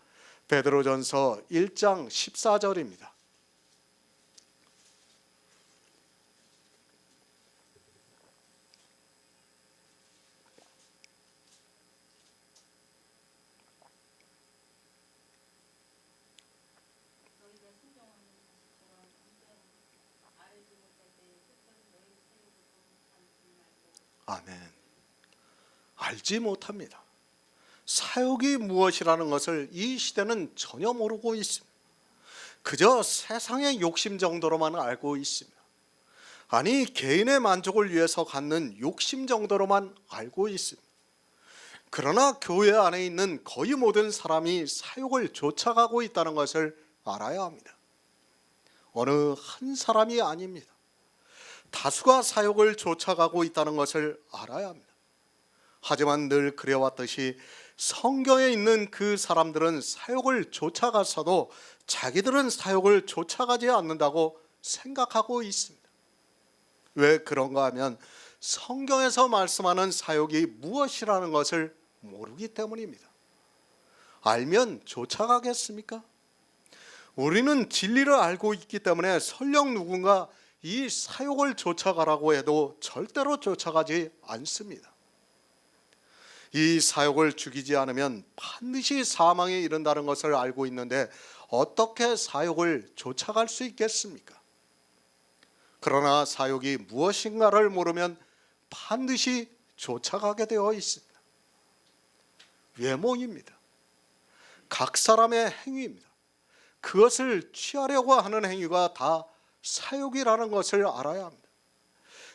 베드로전서 1장 14절입니다. 아멘. 알지 못합니다. 사욕이 무엇이라는 것을 이 시대는 전혀 모르고 있습니다. 그저 세상의 욕심 정도로만 알고 있습니다. 아니, 개인의 만족을 위해서 갖는 욕심 정도로만 알고 있습니다. 그러나 교회 안에 있는 거의 모든 사람이 사욕을 쫓아가고 있다는 것을 알아야 합니다. 어느 한 사람이 아닙니다. 다수가 사욕을 쫓아가고 있다는 것을 알아야 합니다. 하지만 늘 그래왔듯이 성경에 있는 그 사람들은 사욕을 쫓아가서도 자기들은 사욕을 쫓아가지 않는다고 생각하고 있습니다. 왜 그런가 하면 성경에서 말씀하는 사욕이 무엇이라는 것을 모르기 때문입니다. 알면 쫓아가겠습니까? 우리는 진리를 알고 있기 때문에 설령 누군가 이 사욕을 쫓아가라고 해도 절대로 쫓아가지 않습니다. 이 사욕을 죽이지 않으면 반드시 사망에 이른다는 것을 알고 있는데 어떻게 사욕을 쫓아갈 수 있겠습니까? 그러나 사욕이 무엇인가를 모르면 반드시 쫓아가게 되어 있습니다. 외모입니다. 각 사람의 행위입니다. 그것을 취하려고 하는 행위가 다 사욕이라는 것을 알아야 합니다.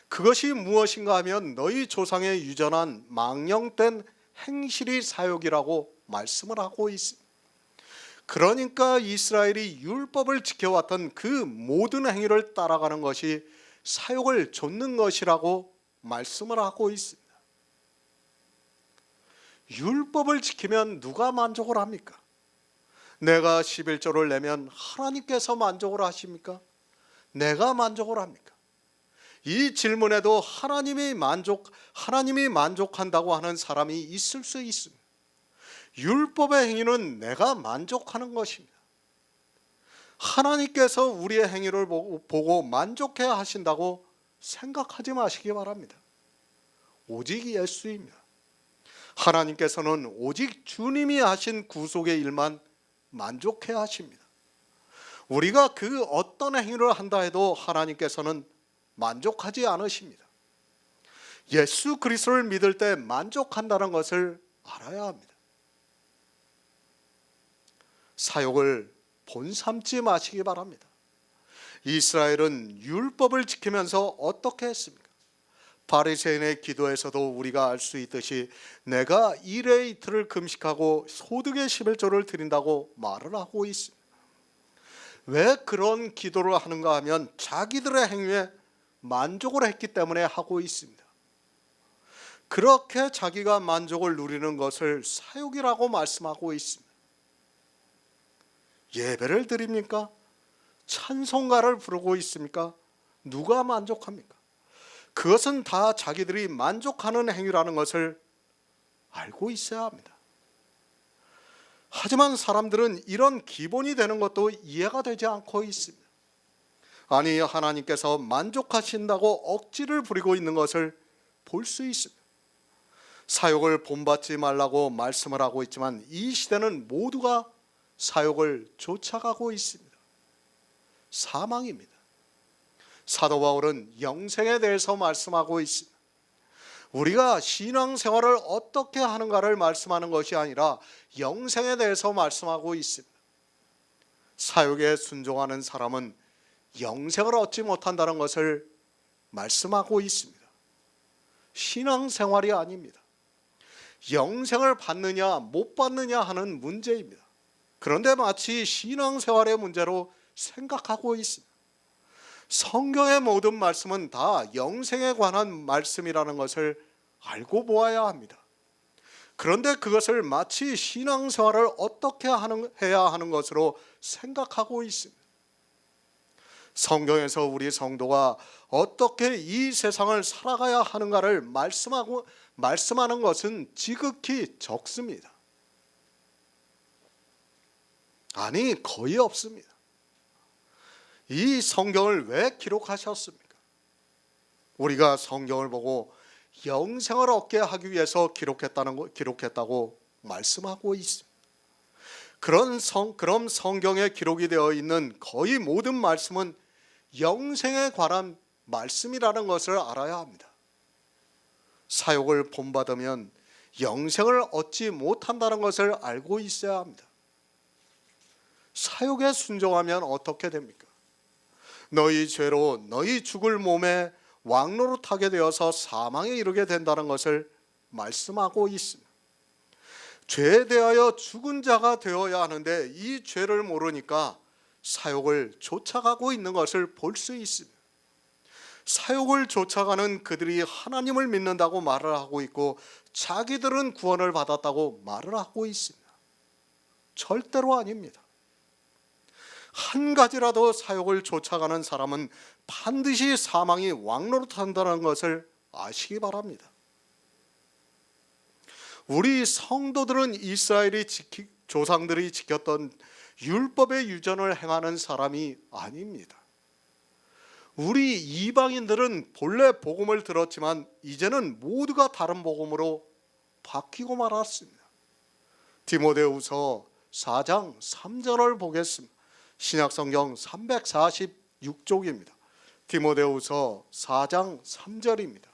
그것이 무엇인가 하면 너희 조상의 유전한 망령된 행실이 사욕이라고 말씀을 하고 있습니다. 그러니까 이스라엘이 율법을 지켜왔던 그 모든 행위를 따라가는 것이 사욕을 좇는 것이라고 말씀을 하고 있습니다. 율법을 지키면 누가 만족을 합니까? 내가 11조를 내면 하나님께서 만족을 하십니까? 내가 만족을 합니까? 이 질문에도 하나님이 만족한다고 하는 사람이 있을 수 있습니다. 율법의 행위는 내가 만족하는 것입니다. 하나님께서 우리의 행위를 보고 만족해 하신다고 생각하지 마시기 바랍니다. 오직 예수입니다. 하나님께서는 오직 주님이 하신 구속의 일만 만족해 하십니다. 우리가 그 어떤 행위를 한다 해도 하나님께서는 만족하지 않으십니다. 예수 그리스도를 믿을 때 만족한다는 것을 알아야 합니다. 사욕을 본삼지 마시기 바랍니다. 이스라엘은 율법을 지키면서 어떻게 했습니까? 바리새인의 기도에서도 우리가 알 수 있듯이 내가 일에 이틀을 금식하고 소득의 11조를 드린다고 말을 하고 있습니다. 왜 그런 기도를 하는가 하면 자기들의 행위에 만족을 했기 때문에 하고 있습니다. 그렇게 자기가 만족을 누리는 것을 사욕이라고 말씀하고 있습니다. 예배를 드립니까? 찬송가를 부르고 있습니까? 누가 만족합니까? 그것은 다 자기들이 만족하는 행위라는 것을 알고 있어야 합니다. 하지만 사람들은 이런 기본이 되는 것도 이해가 되지 않고 있습니다. 아니, 하나님께서 만족하신다고 억지를 부리고 있는 것을 볼 수 있습니다. 사욕을 본받지 말라고 말씀을 하고 있지만 이 시대는 모두가 사욕을 쫓아가고 있습니다. 사망입니다. 사도 바울은 영생에 대해서 말씀하고 있습니다. 우리가 신앙생활을 어떻게 하는가를 말씀하는 것이 아니라 영생에 대해서 말씀하고 있습니다. 사욕에 순종하는 사람은 영생을 얻지 못한다는 것을 말씀하고 있습니다. 신앙생활이 아닙니다. 영생을 받느냐 못 받느냐 하는 문제입니다. 그런데 마치 신앙생활의 문제로 생각하고 있습니다. 성경의 모든 말씀은 다 영생에 관한 말씀이라는 것을 알고 보아야 합니다. 그런데 그것을 마치 신앙생활을 어떻게 해야 하는 것으로 생각하고 있습니다. 성경에서 우리 성도가 어떻게 이 세상을 살아가야 하는가를 말씀하는 것은 지극히 적습니다. 아니, 거의 없습니다. 이 성경을 왜 기록하셨습니까? 우리가 성경을 보고 영생을 얻게 하기 위해서 기록했다고 말씀하고 있습니다. 그럼 성경에 기록이 되어 있는 거의 모든 말씀은 영생에 관한 말씀이라는 것을 알아야 합니다. 사욕을 본받으면 영생을 얻지 못한다는 것을 알고 있어야 합니다. 사욕에 순종하면 어떻게 됩니까? 너희 죄로 너희 죽을 몸에 왕노릇하게 되어서 사망에 이르게 된다는 것을 말씀하고 있습니다. 죄에 대하여 죽은 자가 되어야 하는데 이 죄를 모르니까 사욕을 쫓아가고 있는 것을 볼 수 있습니다. 사욕을 쫓아가는 그들이 하나님을 믿는다고 말을 하고 있고 자기들은 구원을 받았다고 말을 하고 있습니다. 절대로 아닙니다. 한 가지라도 사욕을 쫓아가는 사람은 반드시 사망이 왕노릇한다는 것을 아시기 바랍니다. 우리 성도들은 이스라엘의 조상들이 지켰던 율법의 유전을 행하는 사람이 아닙니다. 우리 이방인들은 본래 복음을 들었지만 이제는 모두가 다른 복음으로 바뀌고 말았습니다. 디모데후서 4장 3절을 보겠습니다. 신약성경 346쪽입니다. 디모데후서 4장 3절입니다.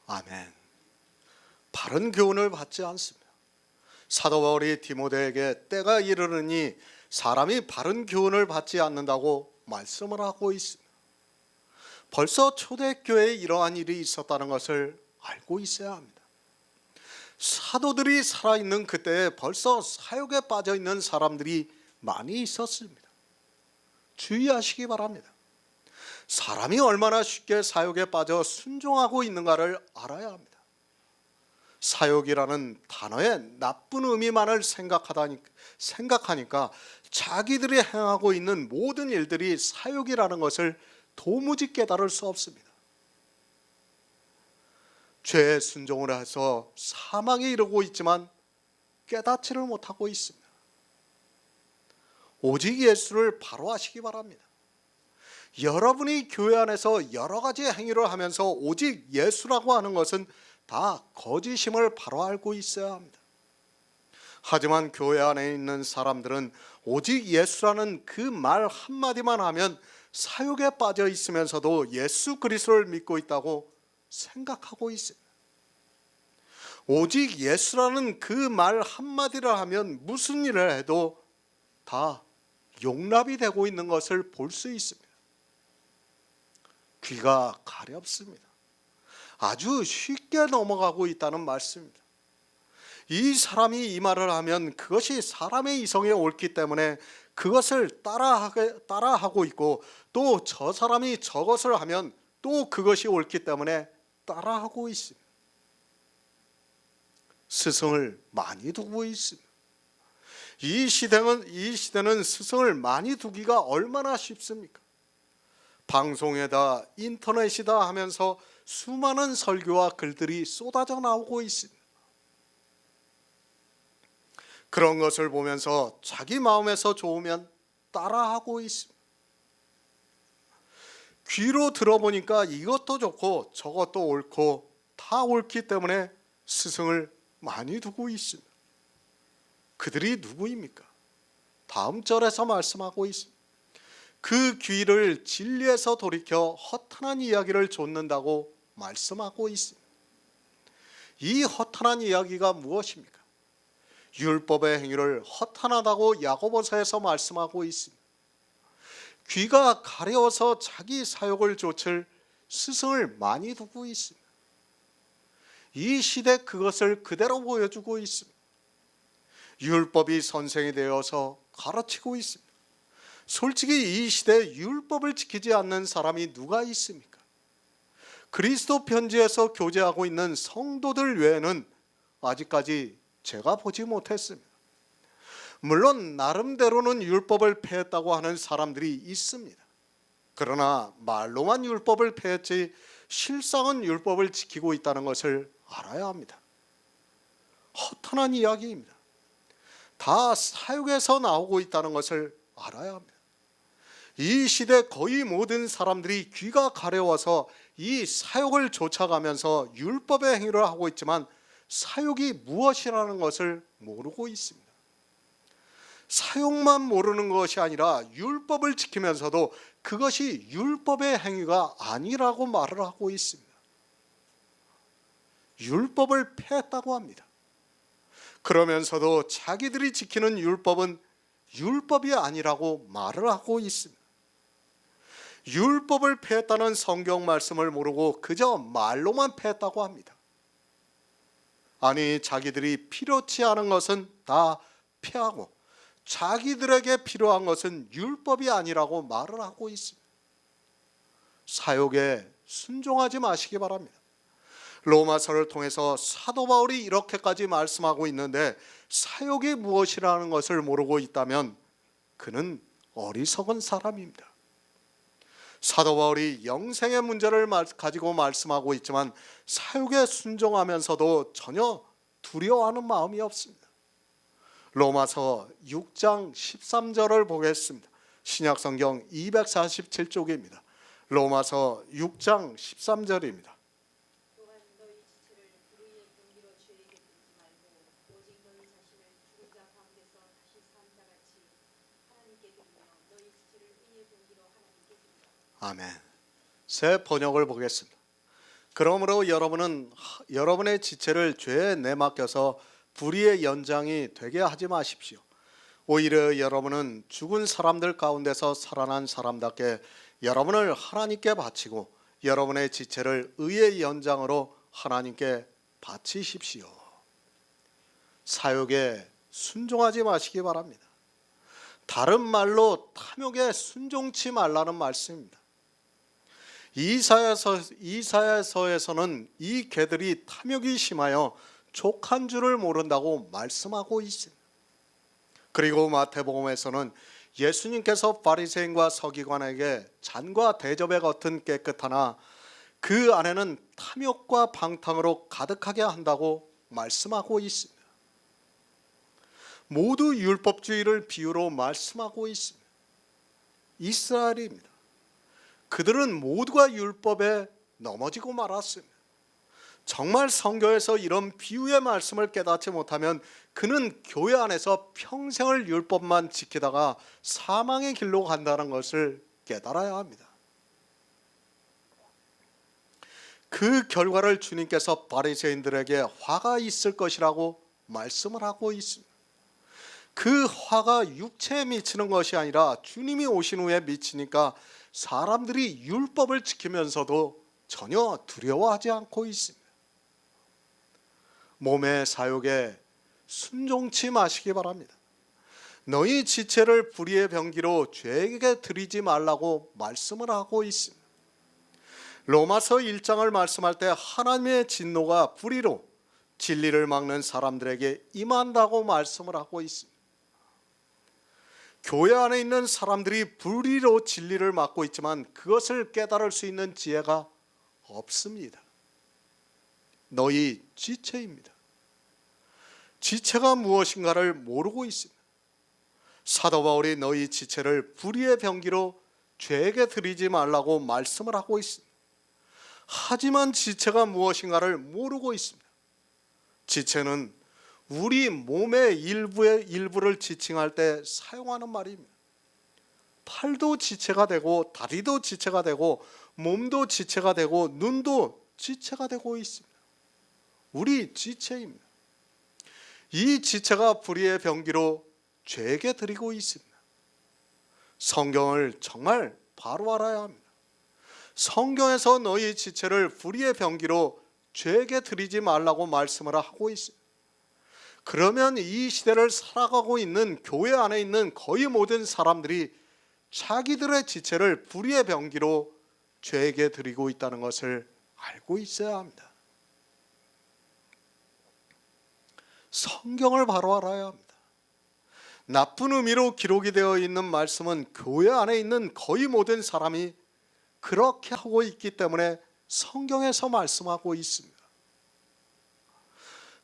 아멘. 바른 교훈을 받지 않습니다. 사도 바울이 디모데에게 때가 이르르니 사람이 바른 교훈을 받지 않는다고 말씀을 하고 있습니다. 벌써 초대교회에 이러한 일이 있었다는 것을 알고 있어야 합니다. 사도들이 살아있는 그때에 벌써 사욕에 빠져있는 사람들이 많이 있었습니다. 주의하시기 바랍니다. 사람이 얼마나 쉽게 사욕에 빠져 순종하고 있는가를 알아야 합니다. 사욕이라는 단어의 나쁜 의미만을 생각하니까 자기들이 행하고 있는 모든 일들이 사욕이라는 것을 도무지 깨달을 수 없습니다. 죄에 순종을 해서 사망에 이르고 있지만 깨닫지를 못하고 있습니다. 오직 예수를 바로 하시기 바랍니다. 여러분이 교회 안에서 여러 가지 행위를 하면서 오직 예수라고 하는 것은 다 거짓임을 바로 알고 있어야 합니다. 하지만 교회 안에 있는 사람들은 오직 예수라는 그 말 한마디만 하면 사욕에 빠져 있으면서도 예수 그리스도를 믿고 있다고 생각하고 있습니다. 오직 예수라는 그 말 한마디를 하면 무슨 일을 해도 다 용납이 되고 있는 것을 볼 수 있습니다. 귀가 가렵습니다. 아주 쉽게 넘어가고 있다는 말씀입니다. 이 사람이 이 말을 하면 그것이 사람의 이성에 옳기 때문에 그것을 따라하고 있고, 또 저 사람이 저것을 하면 또 그것이 옳기 때문에 따라하고 있습니다. 스승을 많이 두고 있습니다. 이 시대는 스승을 많이 두기가 얼마나 쉽습니까? 방송에다 인터넷이다 하면서 수많은 설교와 글들이 쏟아져 나오고 있습니다. 그런 것을 보면서 자기 마음에서 좋으면 따라하고 있습니다. 귀로 들어보니까 이것도 좋고 저것도 옳고 다 옳기 때문에 스승을 많이 두고 있습니다. 그들이 누구입니까? 다음 절에서 말씀하고 있습니다. 그 귀를 진리에서 돌이켜 허탄한 이야기를 좇는다고 말씀하고 있습니다. 이 허탄한 이야기가 무엇입니까? 율법의 행위를 허탄하다고 야고보서에서 말씀하고 있습니다. 귀가 가려워서 자기 사욕을 좇을 스승을 많이 두고 있습니다. 이 시대 그것을 그대로 보여주고 있습니다. 율법이 선생이 되어서 가르치고 있습니다. 솔직히 이 시대에 율법을 지키지 않는 사람이 누가 있습니까? 그리스도 편지에서 교제하고 있는 성도들 외에는 아직까지 제가 보지 못했습니다. 물론 나름대로는 율법을 폐했다고 하는 사람들이 있습니다. 그러나 말로만 율법을 폐했지 실상은 율법을 지키고 있다는 것을 알아야 합니다. 허탄한 이야기입니다. 다 사욕에서 나오고 있다는 것을 알아야 합니다. 이 시대 거의 모든 사람들이 귀가 가려워서 이 사욕을 쫓아가면서 율법의 행위를 하고 있지만 사욕이 무엇이라는 것을 모르고 있습니다. 사욕만 모르는 것이 아니라 율법을 지키면서도 그것이 율법의 행위가 아니라고 말을 하고 있습니다. 율법을 폐했다고 합니다. 그러면서도 자기들이 지키는 율법은 율법이 아니라고 말을 하고 있습니다. 율법을 폐했다는 성경 말씀을 모르고 그저 말로만 폐했다고 합니다. 아니, 자기들이 필요치 않은 것은 다 폐하고 자기들에게 필요한 것은 율법이 아니라고 말을 하고 있습니다. 사욕에 순종하지 마시기 바랍니다. 로마서를 통해서 사도 바울이 이렇게까지 말씀하고 있는데 사욕이 무엇이라는 것을 모르고 있다면 그는 어리석은 사람입니다. 사도 바울이 영생의 문제를 가지고 말씀하고 있지만 사욕에 순종하면서도 전혀 두려워하는 마음이 없습니다. 로마서 6장 13절을 보겠습니다. 신약성경 247쪽입니다. 로마서 6장 13절입니다. 아멘. 새 번역을 보겠습니다. 그러므로 여러분은 여러분의 지체를 죄에 내맡겨서 불의의 연장이 되게 하지 마십시오. 오히려 여러분은 죽은 사람들 가운데서 살아난 사람답게 여러분을 하나님께 바치고 여러분의 지체를 의의 연장으로 하나님께 바치십시오. 사욕에 순종하지 마시기 바랍니다. 다른 말로 탐욕에 순종치 말라는 말씀입니다. 이사야서에서는 이 개들이 탐욕이 심하여 족한 줄을 모른다고 말씀하고 있습니다. 그리고 마태복음에서는 예수님께서 바리새인과 서기관에게 잔과 대접의 겉은 깨끗하나 그 안에는 탐욕과 방탕으로 가득하게 한다고 말씀하고 있습니다. 모두 율법주의를 비유로 말씀하고 있습니다. 이스라엘입니다. 그들은 모두가 율법에 넘어지고 말았습니다. 정말 성경에서 이런 비유의 말씀을 깨닫지 못하면 그는 교회 안에서 평생을 율법만 지키다가 사망의 길로 간다는 것을 깨달아야 합니다. 그 결과를 주님께서 바리새인들에게 화가 있을 것이라고 말씀을 하고 있습니다. 그 화가 육체에 미치는 것이 아니라 주님이 오신 후에 미치니까 사람들이 율법을 지키면서도 전혀 두려워하지 않고 있습니다. 몸의 사욕에 순종치 마시기 바랍니다. 너희 지체를 불의의 병기로 죄에게 드리지 말라고 말씀을 하고 있습니다. 로마서 1장을 말씀할 때 하나님의 진노가 불의로 진리를 막는 사람들에게 임한다고 말씀을 하고 있습니다. 교회 안에 있는 사람들이 불의로 진리를 막고 있지만 그것을 깨달을 수 있는 지혜가 없습니다. 너희 지체입니다. 지체가 무엇인가를 모르고 있습니다. 사도 바울이 너희 지체를 불의의 병기로 죄에게 드리지 말라고 말씀을 하고 있습니다. 하지만 지체가 무엇인가를 모르고 있습니다. 지체는 우리 몸의 일부를 지칭할 때 사용하는 말입니다. 팔도 지체가 되고 다리도 지체가 되고 몸도 지체가 되고 눈도 지체가 되고 있습니다. 우리 지체입니다. 이 지체가 불의의 병기로 죄에게 드리고 있습니다. 성경을 정말 바로 알아야 합니다. 성경에서 너희 지체를 불의의 병기로 죄에게 드리지 말라고 말씀을 하고 있습니다. 그러면 이 시대를 살아가고 있는 교회 안에 있는 거의 모든 사람들이 자기들의 지체를 불의의 병기로 죄에게 드리고 있다는 것을 알고 있어야 합니다. 성경을 바로 알아야 합니다. 나쁜 의미로 기록이 되어 있는 말씀은 교회 안에 있는 거의 모든 사람이 그렇게 하고 있기 때문에 성경에서 말씀하고 있습니다.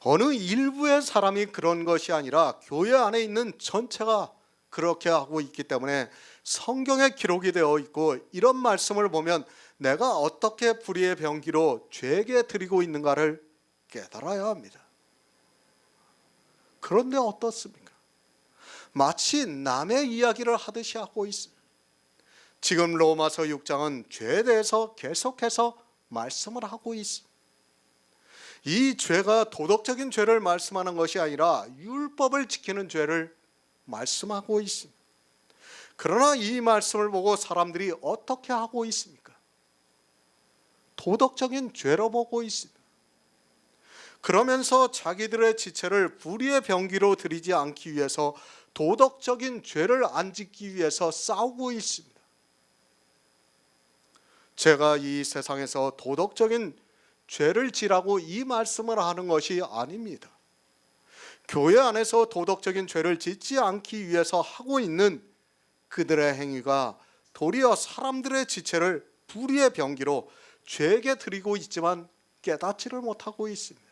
어느 일부의 사람이 그런 것이 아니라 교회 안에 있는 전체가 그렇게 하고 있기 때문에 성경에 기록이 되어 있고 이런 말씀을 보면 내가 어떻게 불의의 병기로 죄에게 드리고 있는가를 깨달아야 합니다. 그런데 어떻습니까? 마치 남의 이야기를 하듯이 하고 있습니다. 지금 로마서 6장은 죄에 대해서 계속해서 말씀을 하고 있습니다. 이 죄가 도덕적인 죄를 말씀하는 것이 아니라 율법을 지키는 죄를 말씀하고 있습니다. 그러나 이 말씀을 보고 사람들이 어떻게 하고 있습니까? 도덕적인 죄로 보고 있습니다. 그러면서 자기들의 지체를 불의의 병기로 드리지 않기 위해서 도덕적인 죄를 안 짓기 위해서 싸우고 있습니다. 제가 이 세상에서 도덕적인 죄를 지라고 이 말씀을 하는 것이 아닙니다. 교회 안에서 도덕적인 죄를 짓지 않기 위해서 하고 있는 그들의 행위가 도리어 사람들의 지체를 불의의 병기로 죄에게 드리고 있지만 깨닫지를 못하고 있습니다.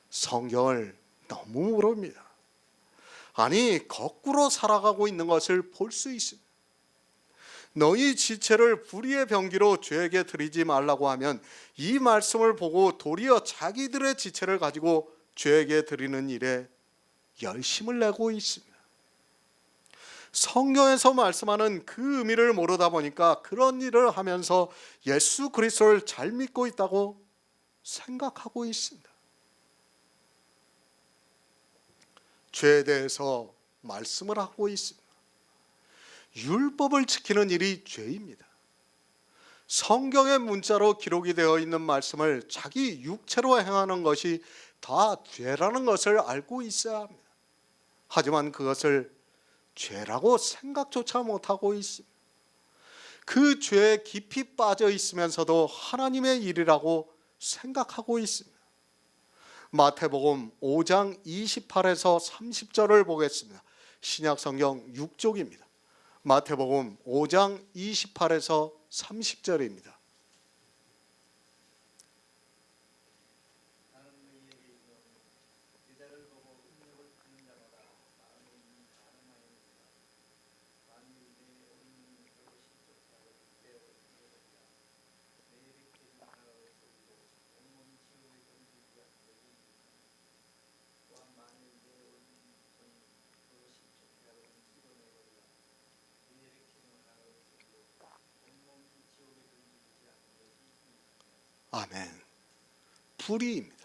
성경을 너무 모릅니다. 아니, 거꾸로 살아가고 있는 것을 볼 수 있습니다. 너희 지체를 불의의 병기로 죄에게 드리지 말라고 하면 이 말씀을 보고 도리어 자기들의 지체를 가지고 죄에게 드리는 일에 열심을 내고 있습니다. 성경에서 말씀하는 그 의미를 모르다 보니까 그런 일을 하면서 예수 그리스도를 잘 믿고 있다고 생각하고 있습니다. 죄에 대해서 말씀을 하고 있습니다. 율법을 지키는 일이 죄입니다. 성경의 문자로 기록이 되어 있는 말씀을 자기 육체로 행하는 것이 다 죄라는 것을 알고 있어야 합니다. 하지만 그것을 죄라고 생각조차 못하고 있습니다. 그 죄에 깊이 빠져 있으면서도 하나님의 일이라고 생각하고 있습니다. 마태복음 5장 28에서 30절을 보겠습니다. 신약성경 6쪽입니다. 마태복음 5장 28에서 30절입니다. 불의입니다.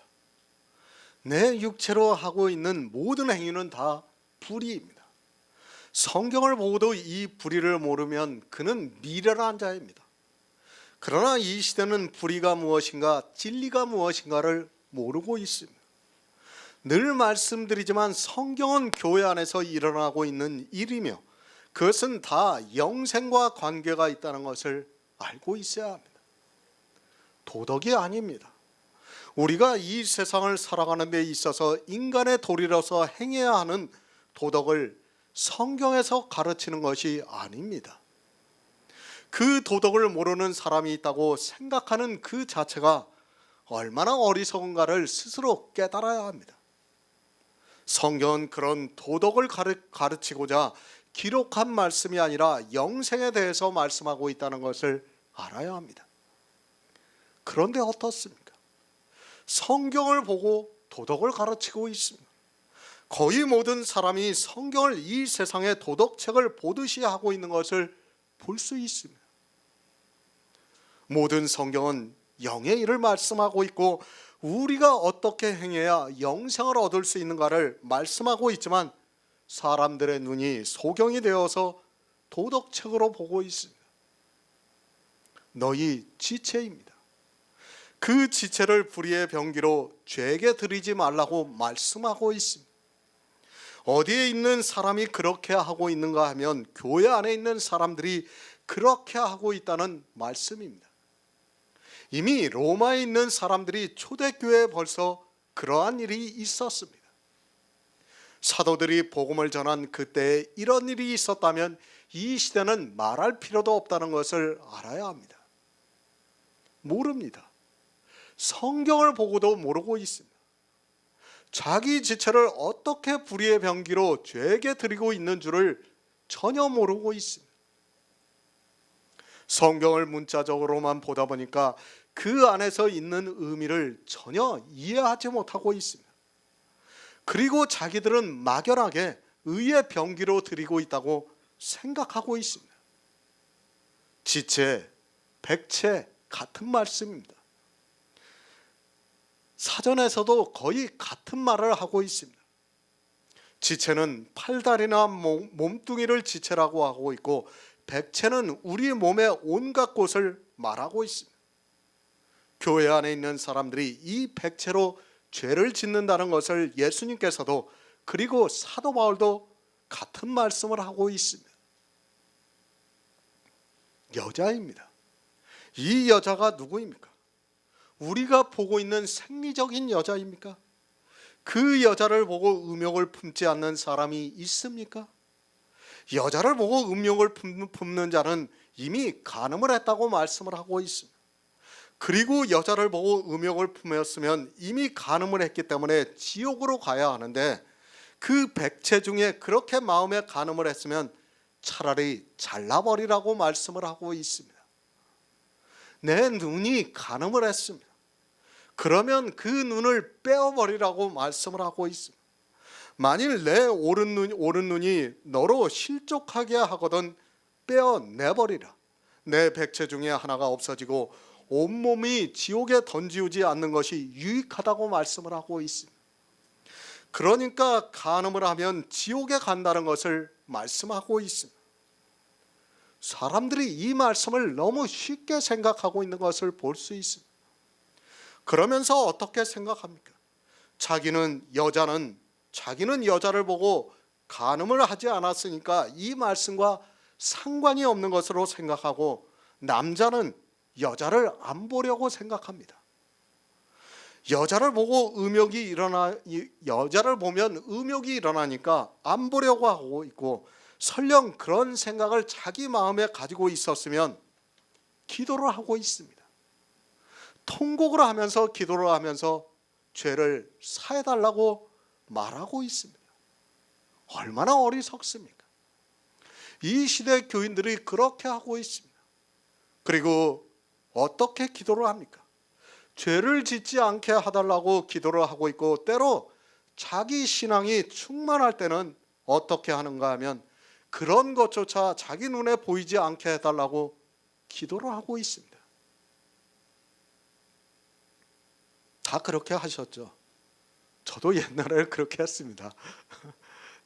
내 육체로 하고 있는 모든 행위는 다 불의입니다. 성경을 보고도 이 불의를 모르면 그는 미련한 자입니다. 그러나 이 시대는 불의가 무엇인가, 진리가 무엇인가를 모르고 있습니다. 늘 말씀드리지만 성경은 교회 안에서 일어나고 있는 일이며 그것은 다 영생과 관계가 있다는 것을 알고 있어야 합니다. 도덕이 아닙니다. 우리가 이 세상을 살아가는 데 있어서 인간의 도리로서 행해야 하는 도덕을 성경에서 가르치는 것이 아닙니다. 그 도덕을 모르는 사람이 있다고 생각하는 그 자체가 얼마나 어리석은가를 스스로 깨달아야 합니다. 성경은 그런 도덕을 가르치고자 기록한 말씀이 아니라 영생에 대해서 말씀하고 있다는 것을 알아야 합니다. 그런데 어떻습니까? 성경을 보고 도덕을 가르치고 있습니다. 거의 모든 사람이 성경을 이 세상의 도덕책을 보듯이 하고 있는 것을 볼 수 있습니다. 모든 성경은 영의 일을 말씀하고 있고 우리가 어떻게 행해야 영생을 얻을 수 있는가를 말씀하고 있지만 사람들의 눈이 소경이 되어서 도덕책으로 보고 있습니다. 너희 지체입니다. 그 지체를 불의의 병기로 죄에게 드리지 말라고 말씀하고 있습니다. 어디에 있는 사람이 그렇게 하고 있는가 하면 교회 안에 있는 사람들이 그렇게 하고 있다는 말씀입니다. 이미 로마에 있는 사람들이 초대교회에 벌써 그러한 일이 있었습니다. 사도들이 복음을 전한 그때에 이런 일이 있었다면 이 시대는 말할 필요도 없다는 것을 알아야 합니다. 모릅니다. 성경을 보고도 모르고 있습니다. 자기 지체를 어떻게 불의의 병기로 죄에게 드리고 있는 줄을 전혀 모르고 있습니다. 성경을 문자적으로만 보다 보니까 그 안에서 있는 의미를 전혀 이해하지 못하고 있습니다. 그리고 자기들은 막연하게 의의 병기로 드리고 있다고 생각하고 있습니다. 지체, 백체 같은 말씀입니다. 사전에서도 거의 같은 말을 하고 있습니다. 지체는 팔다리나 몸뚱이를 지체라고 하고 있고 백체는 우리 몸의 온갖 곳을 말하고 있습니다. 교회 안에 있는 사람들이 이 백체로 죄를 짓는다는 것을 예수님께서도 그리고 사도 바울도 같은 말씀을 하고 있습니다. 여자입니다. 이 여자가 누구입니까? 우리가 보고 있는 생리적인 여자입니까? 그 여자를 보고 음욕을 품지 않는 사람이 있습니까? 여자를 보고 음욕을 품는 자는 이미 간음을 했다고 말씀을 하고 있습니다. 그리고 여자를 보고 음욕을 품었으면 이미 간음을 했기 때문에 지옥으로 가야 하는데 그 백체 중에 그렇게 마음에 간음을 했으면 차라리 잘라버리라고 말씀을 하고 있습니다. 내 눈이 간음을 했습니다. 그러면 그 눈을 빼어버리라고 말씀을 하고 있습니다. 만일 내 오른 눈이 너로 실족하게 하거든 빼어내버리라. 내 백체 중에 하나가 없어지고 온몸이 지옥에 던지우지 않는 것이 유익하다고 말씀을 하고 있습니다. 그러니까 간음을 하면 지옥에 간다는 것을 말씀하고 있습니다. 사람들이 이 말씀을 너무 쉽게 생각하고 있는 것을 볼 수 있습니다. 그러면서 어떻게 생각합니까? 자기는 여자를 보고 간음을 하지 않았으니까 이 말씀과 상관이 없는 것으로 생각하고 남자는 여자를 안 보려고 생각합니다. 여자를 보면 음욕이 일어나니까 안 보려고 하고 있고 설령 그런 생각을 자기 마음에 가지고 있었으면 기도를 하고 있습니다. 통곡을 하면서 기도를 하면서 죄를 사해달라고 말하고 있습니다. 얼마나 어리석습니까? 이 시대 교인들이 그렇게 하고 있습니다. 그리고 어떻게 기도를 합니까? 죄를 짓지 않게 해달라고 기도를 하고 있고 때로 자기 신앙이 충만할 때는 어떻게 하는가 하면 그런 것조차 자기 눈에 보이지 않게 해달라고 기도를 하고 있습니다. 다 그렇게 하셨죠. 저도 옛날에 그렇게 했습니다.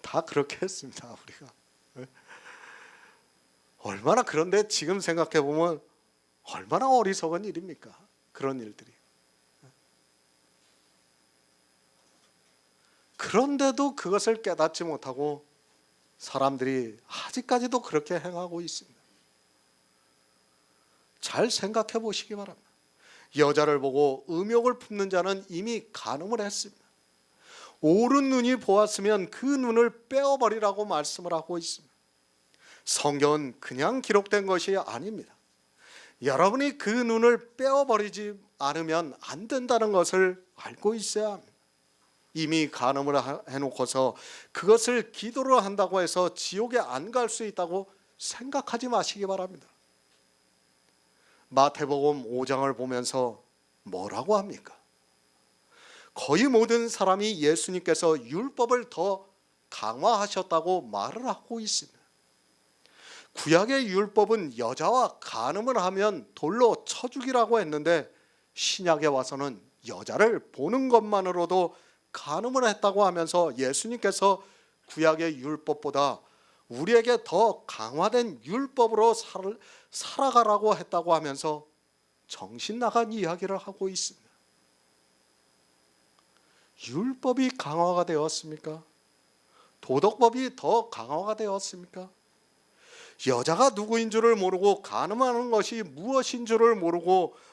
다 그렇게 했습니다. 우리가 얼마나, 그런데 지금 생각해 보면 얼마나 어리석은 일입니까? 그런 일들이. 그런데도 그것을 깨닫지 못하고 사람들이 아직까지도 그렇게 행하고 있습니다. 잘 생각해 보시기 바랍니다. 여자를 보고 음욕을 품는 자는 이미 간음을 했습니다. 옳은 눈이 보았으면 그 눈을 빼어버리라고 말씀을 하고 있습니다. 성경은 그냥 기록된 것이 아닙니다. 여러분이 그 눈을 빼어버리지 않으면 안 된다는 것을 알고 있어야 합니다. 이미 간음을 해놓고서 그것을 기도를 한다고 해서 지옥에 안 갈 수 있다고 생각하지 마시기 바랍니다. 마태복음 5장을 보면서 뭐라고 합니까? 거의 모든 사람이 예수님께서 율법을 더 강화하셨다고 말을 하고 있습니다. 구약의 율법은 여자와 간음을 하면 돌로 쳐 죽이라고 했는데 신약에 와서는 여자를 보는 것만으로도 간음을 했다고 하면서 예수님께서 구약의 율법보다 우리에게 더 강화된 율법으로 살아가라고 했다고 하면서 정신 나간 이야기를 하고 있습니다. 율법이 강화가 되었습니까? 도덕법이 더 강화가 되었습니까? 여자가 누구인 줄을 모르고 간음하는 것이 무엇인 줄을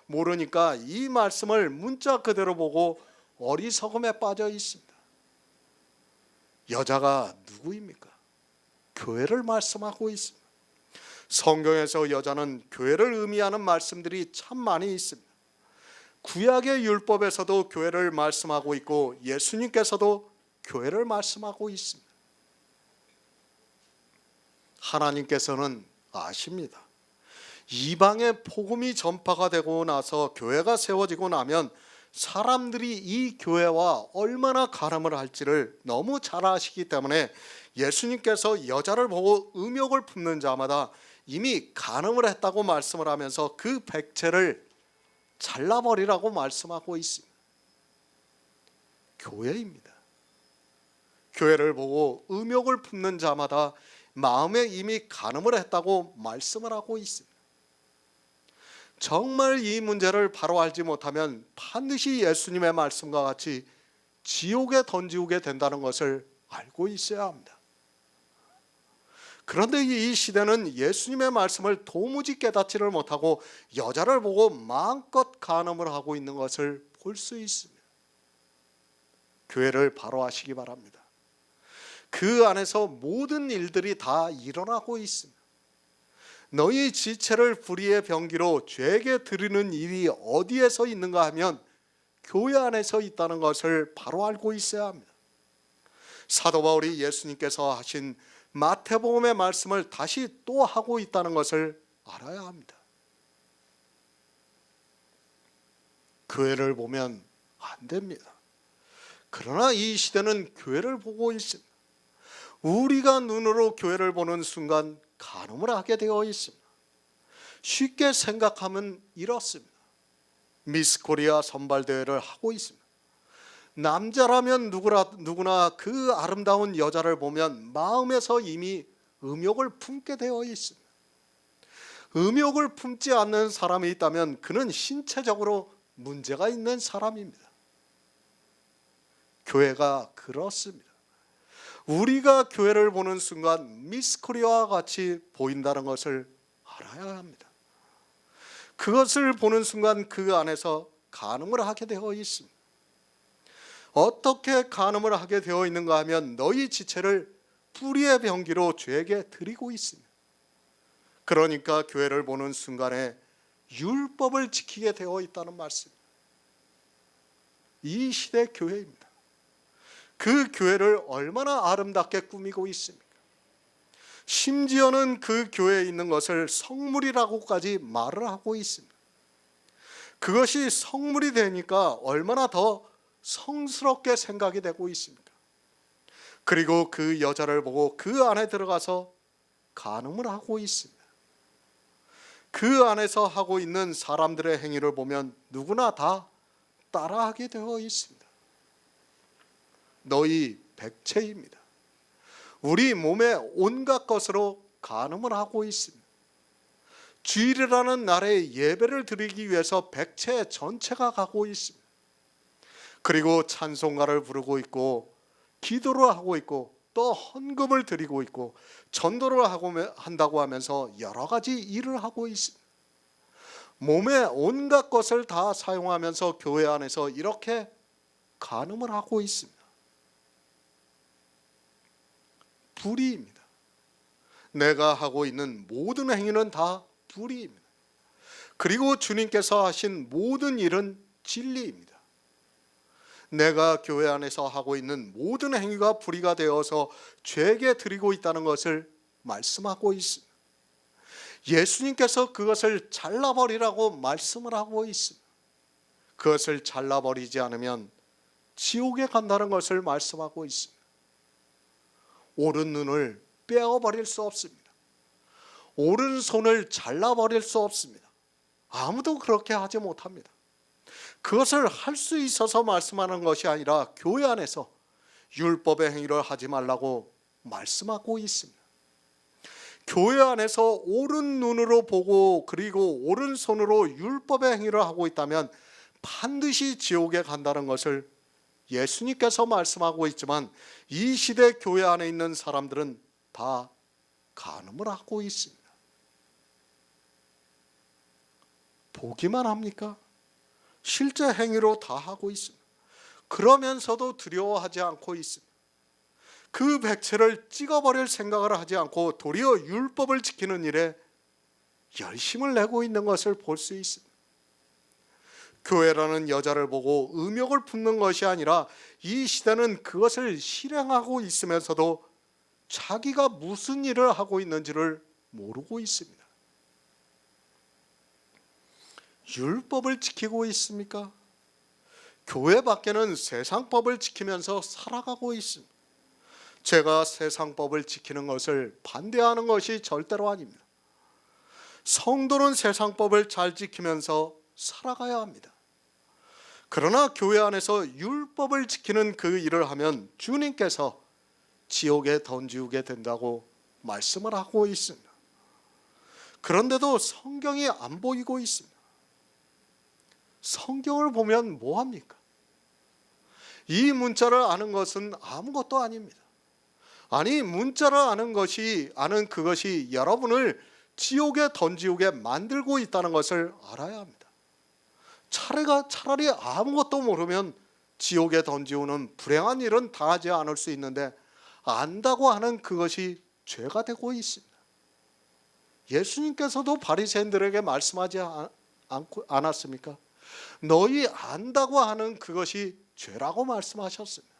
모르니까 이 말씀을 문자 그대로 보고 어리석음에 빠져 있습니다. 여자가 누구입니까? 교회를 말씀하고 있습니다. 성경에서 여자는 교회를 의미하는 말씀들이 참 많이 있습니다. 구약의 율법에서도 교회를 말씀하고 있고 예수님께서도 교회를 말씀하고 있습니다. 하나님께서는 아십니다. 이방의 복음이 전파가 되고 나서 교회가 세워지고 나면 사람들이 이 교회와 얼마나 간음을 할지를 너무 잘 아시기 때문에 예수님께서 여자를 보고 음욕을 품는 자마다 이미 간음을 했다고 말씀을 하면서 그 백체를 잘라버리라고 말씀하고 있습니다. 교회입니다. 교회를 보고 음욕을 품는 자마다 마음에 이미 간음을 했다고 말씀을 하고 있습니다. 정말 이 문제를 바로 알지 못하면 반드시 예수님의 말씀과 같이 지옥에 던지게 된다는 것을 알고 있어야 합니다. 그런데 이 시대는 예수님의 말씀을 도무지 깨닫지를 못하고 여자를 보고 마음껏 간음을 하고 있는 것을 볼 수 있습니다. 교회를 바로 하시기 바랍니다. 그 안에서 모든 일들이 다 일어나고 있습니다. 너희 지체를 불의의 병기로 죄에게 드리는 일이 어디에서 있는가 하면 교회 안에서 있다는 것을 바로 알고 있어야 합니다. 사도 바울이 예수님께서 하신 마태복음의 말씀을 다시 또 하고 있다는 것을 알아야 합니다. 교회를 보면 안 됩니다. 그러나 이 시대는 교회를 보고 있습니다. 우리가 눈으로 교회를 보는 순간 간음을 하게 되어 있습니다. 쉽게 생각하면 이렇습니다. 미스 코리아 선발대회를 하고 있습니다. 남자라면 누구나 그 아름다운 여자를 보면 마음에서 이미 음욕을 품게 되어 있습니다. 음욕을 품지 않는 사람이 있다면 그는 신체적으로 문제가 있는 사람입니다. 교회가 그렇습니다. 우리가 교회를 보는 순간 미스 코리아와 같이 보인다는 것을 알아야 합니다. 그것을 보는 순간 그 안에서 간음을 하게 되어 있습니다. 어떻게 간음을 하게 되어 있는가 하면 너희 지체를 불의의 병기로 죄에게 드리고 있습니다. 그러니까 교회를 보는 순간에 율법을 지키게 되어 있다는 말씀입니다. 이 시대 교회입니다. 그 교회를 얼마나 아름답게 꾸미고 있습니까? 심지어는 그 교회에 있는 것을 성물이라고까지 말을 하고 있습니다. 그것이 성물이 되니까 얼마나 더 성스럽게 생각이 되고 있습니까? 그리고 그 여자를 보고 그 안에 들어가서 간음을 하고 있습니다. 그 안에서 하고 있는 사람들의 행위를 보면 누구나 다 따라하게 되어 있습니다. 너희 백체입니다. 우리 몸의 온갖 것으로 간음을 하고 있습니다. 주일이라는 날에 예배를 드리기 위해서 백체 전체가 가고 있습니다. 그리고 찬송가를 부르고 있고 기도를 하고 있고 또 헌금을 드리고 있고 전도를 한다고 하면서 여러 가지 일을 하고 있습니다. 몸의 온갖 것을 다 사용하면서 교회 안에서 이렇게 간음을 하고 있습니다. 불의입니다. 내가 하고 있는 모든 행위는 다 불의입니다. 그리고 주님께서 하신 모든 일은 진리입니다. 내가 교회 안에서 하고 있는 모든 행위가 불의가 되어서 죄에게 드리고 있다는 것을 말씀하고 있습니다. 예수님께서 그것을 잘라버리라고 말씀을 하고 있습니다. 그것을 잘라버리지 않으면 지옥에 간다는 것을 말씀하고 있습니다. 오른 눈을 빼어버릴 수 없습니다. 오른손을 잘라버릴 수 없습니다. 아무도 그렇게 하지 못합니다. 그것을 할 수 있어서 말씀하는 것이 아니라 교회 안에서 율법의 행위를 하지 말라고 말씀하고 있습니다. 교회 안에서 오른 눈으로 보고 그리고 오른손으로 율법의 행위를 하고 있다면 반드시 지옥에 간다는 것을 예수님께서 말씀하고 있지만 이 시대 교회 안에 있는 사람들은 다 간음을 하고 있습니다. 보기만 합니까? 실제 행위로 다 하고 있습니다. 그러면서도 두려워하지 않고 있습니다. 그 백체를 찍어버릴 생각을 하지 않고 도리어 율법을 지키는 일에 열심을 내고 있는 것을 볼 수 있습니다. 교회라는 여자를 보고 음욕을 품는 것이 아니라 이 시대는 그것을 실행하고 있으면서도 자기가 무슨 일을 하고 있는지를 모르고 있습니다. 율법을 지키고 있습니까? 교회 밖에는 세상법을 지키면서 살아가고 있습니다. 제가 세상법을 지키는 것을 반대하는 것이 절대로 아닙니다. 성도는 세상법을 잘 지키면서 살아가야 합니다. 그러나 교회 안에서 율법을 지키는 그 일을 하면 주님께서 지옥에 던지우게 된다고 말씀을 하고 있습니다. 그런데도 성경이 안 보이고 있습니다. 성경을 보면 뭐합니까? 이 문자를 아는 것은 아무것도 아닙니다. 아니, 문자를 아는 그것이 여러분을 지옥에 던지우게 만들고 있다는 것을 알아야 합니다. 차라리 아무것도 모르면 지옥에 던지우는 불행한 일은 당하지 않을 수 있는데 안다고 하는 그것이 죄가 되고 있습니다. 예수님께서도 바리새인들에게 말씀하지 않았습니까? 너희 안다고 하는 그것이 죄라고 말씀하셨습니다.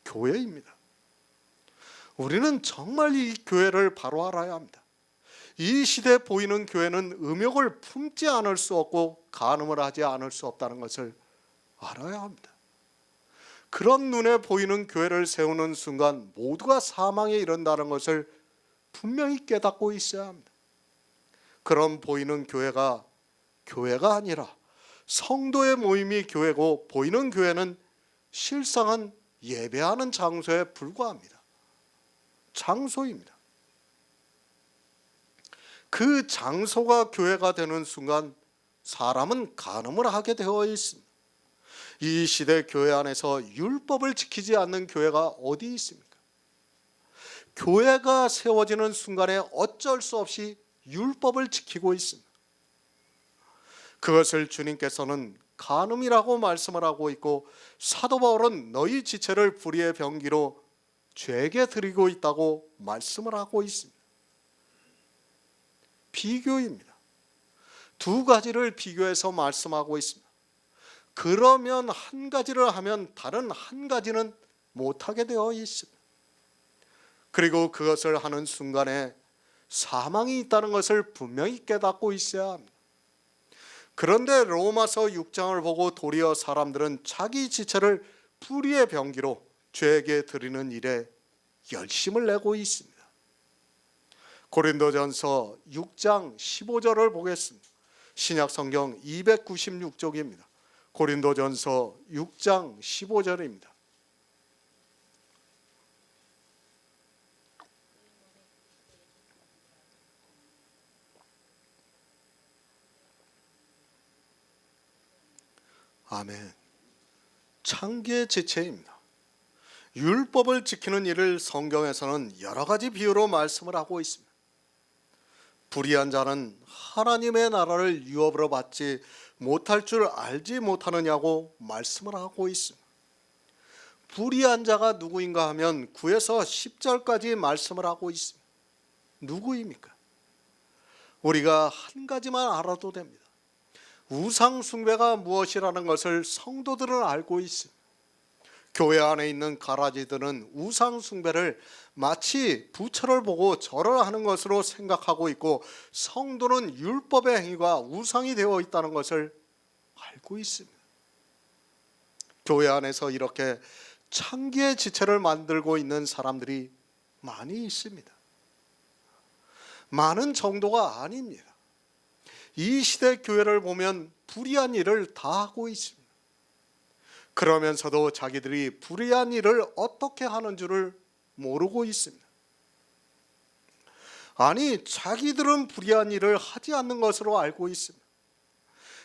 교회입니다. 우리는 정말 이 교회를 바로 알아야 합니다. 이 시대에 보이는 교회는 음욕을 품지 않을 수 없고 간음을 하지 않을 수 없다는 것을 알아야 합니다. 그런 눈에 보이는 교회를 세우는 순간 모두가 사망에 이른다는 것을 분명히 깨닫고 있어야 합니다. 그런 보이는 교회가 아니라 성도의 모임이 교회고 보이는 교회는 실상은 예배하는 장소에 불과합니다. 장소입니다. 그 장소가 교회가 되는 순간 사람은 간음을 하게 되어 있습니다. 이 시대 교회 안에서 율법을 지키지 않는 교회가 어디 있습니까? 교회가 세워지는 순간에 어쩔 수 없이 율법을 지키고 있습니다. 그것을 주님께서는 간음이라고 말씀을 하고 있고 사도 바울은 너희 지체를 불의의 병기로 죄에게 드리고 있다고 말씀을 하고 있습니다. 비교입니다. 두 가지를 비교해서 말씀하고 있습니다. 그러면 한 가지를 하면 다른 한 가지는 못하게 되어 있습니다. 그리고 그것을 하는 순간에 사망이 있다는 것을 분명히 깨닫고 있어야 합니다. 그런데 로마서 6장을 보고 도리어 사람들은 자기 지체를 불의의 병기로 죄에게 드리는 일에 열심을 내고 있습니다. 고린도전서 6장 15절을 보겠습니다. 신약성경 296쪽입니다. 고린도전서 6장 15절입니다. 아멘. 창기의 지체입니다. 율법을 지키는 일을 성경에서는 여러 가지 비유로 말씀을 하고 있습니다. 불의한 자는 하나님의 나라를 유업으로 받지 못할 줄 알지 못하느냐고 말씀을 하고 있습니다. 불의한 자가 누구인가 하면 9에서 10절까지 말씀을 하고 있습니다. 누구입니까? 우리가 한 가지만 알아도 됩니다. 우상 숭배가 무엇이라는 것을 성도들은 알고 있습니다. 교회 안에 있는 가라지들은 우상 숭배를 마치 부처를 보고 절을 하는 것으로 생각하고 있고, 성도는 율법의 행위가 우상이 되어 있다는 것을 알고 있습니다. 교회 안에서 이렇게 창기의 지체를 만들고 있는 사람들이 많이 있습니다. 많은 정도가 아닙니다. 이 시대 교회를 보면 불의한 일을 다 하고 있습니다. 그러면서도 자기들이 불의한 일을 어떻게 하는 줄을 모르고 있습니다. 아니, 자기들은 불의한 일을 하지 않는 것으로 알고 있습니다.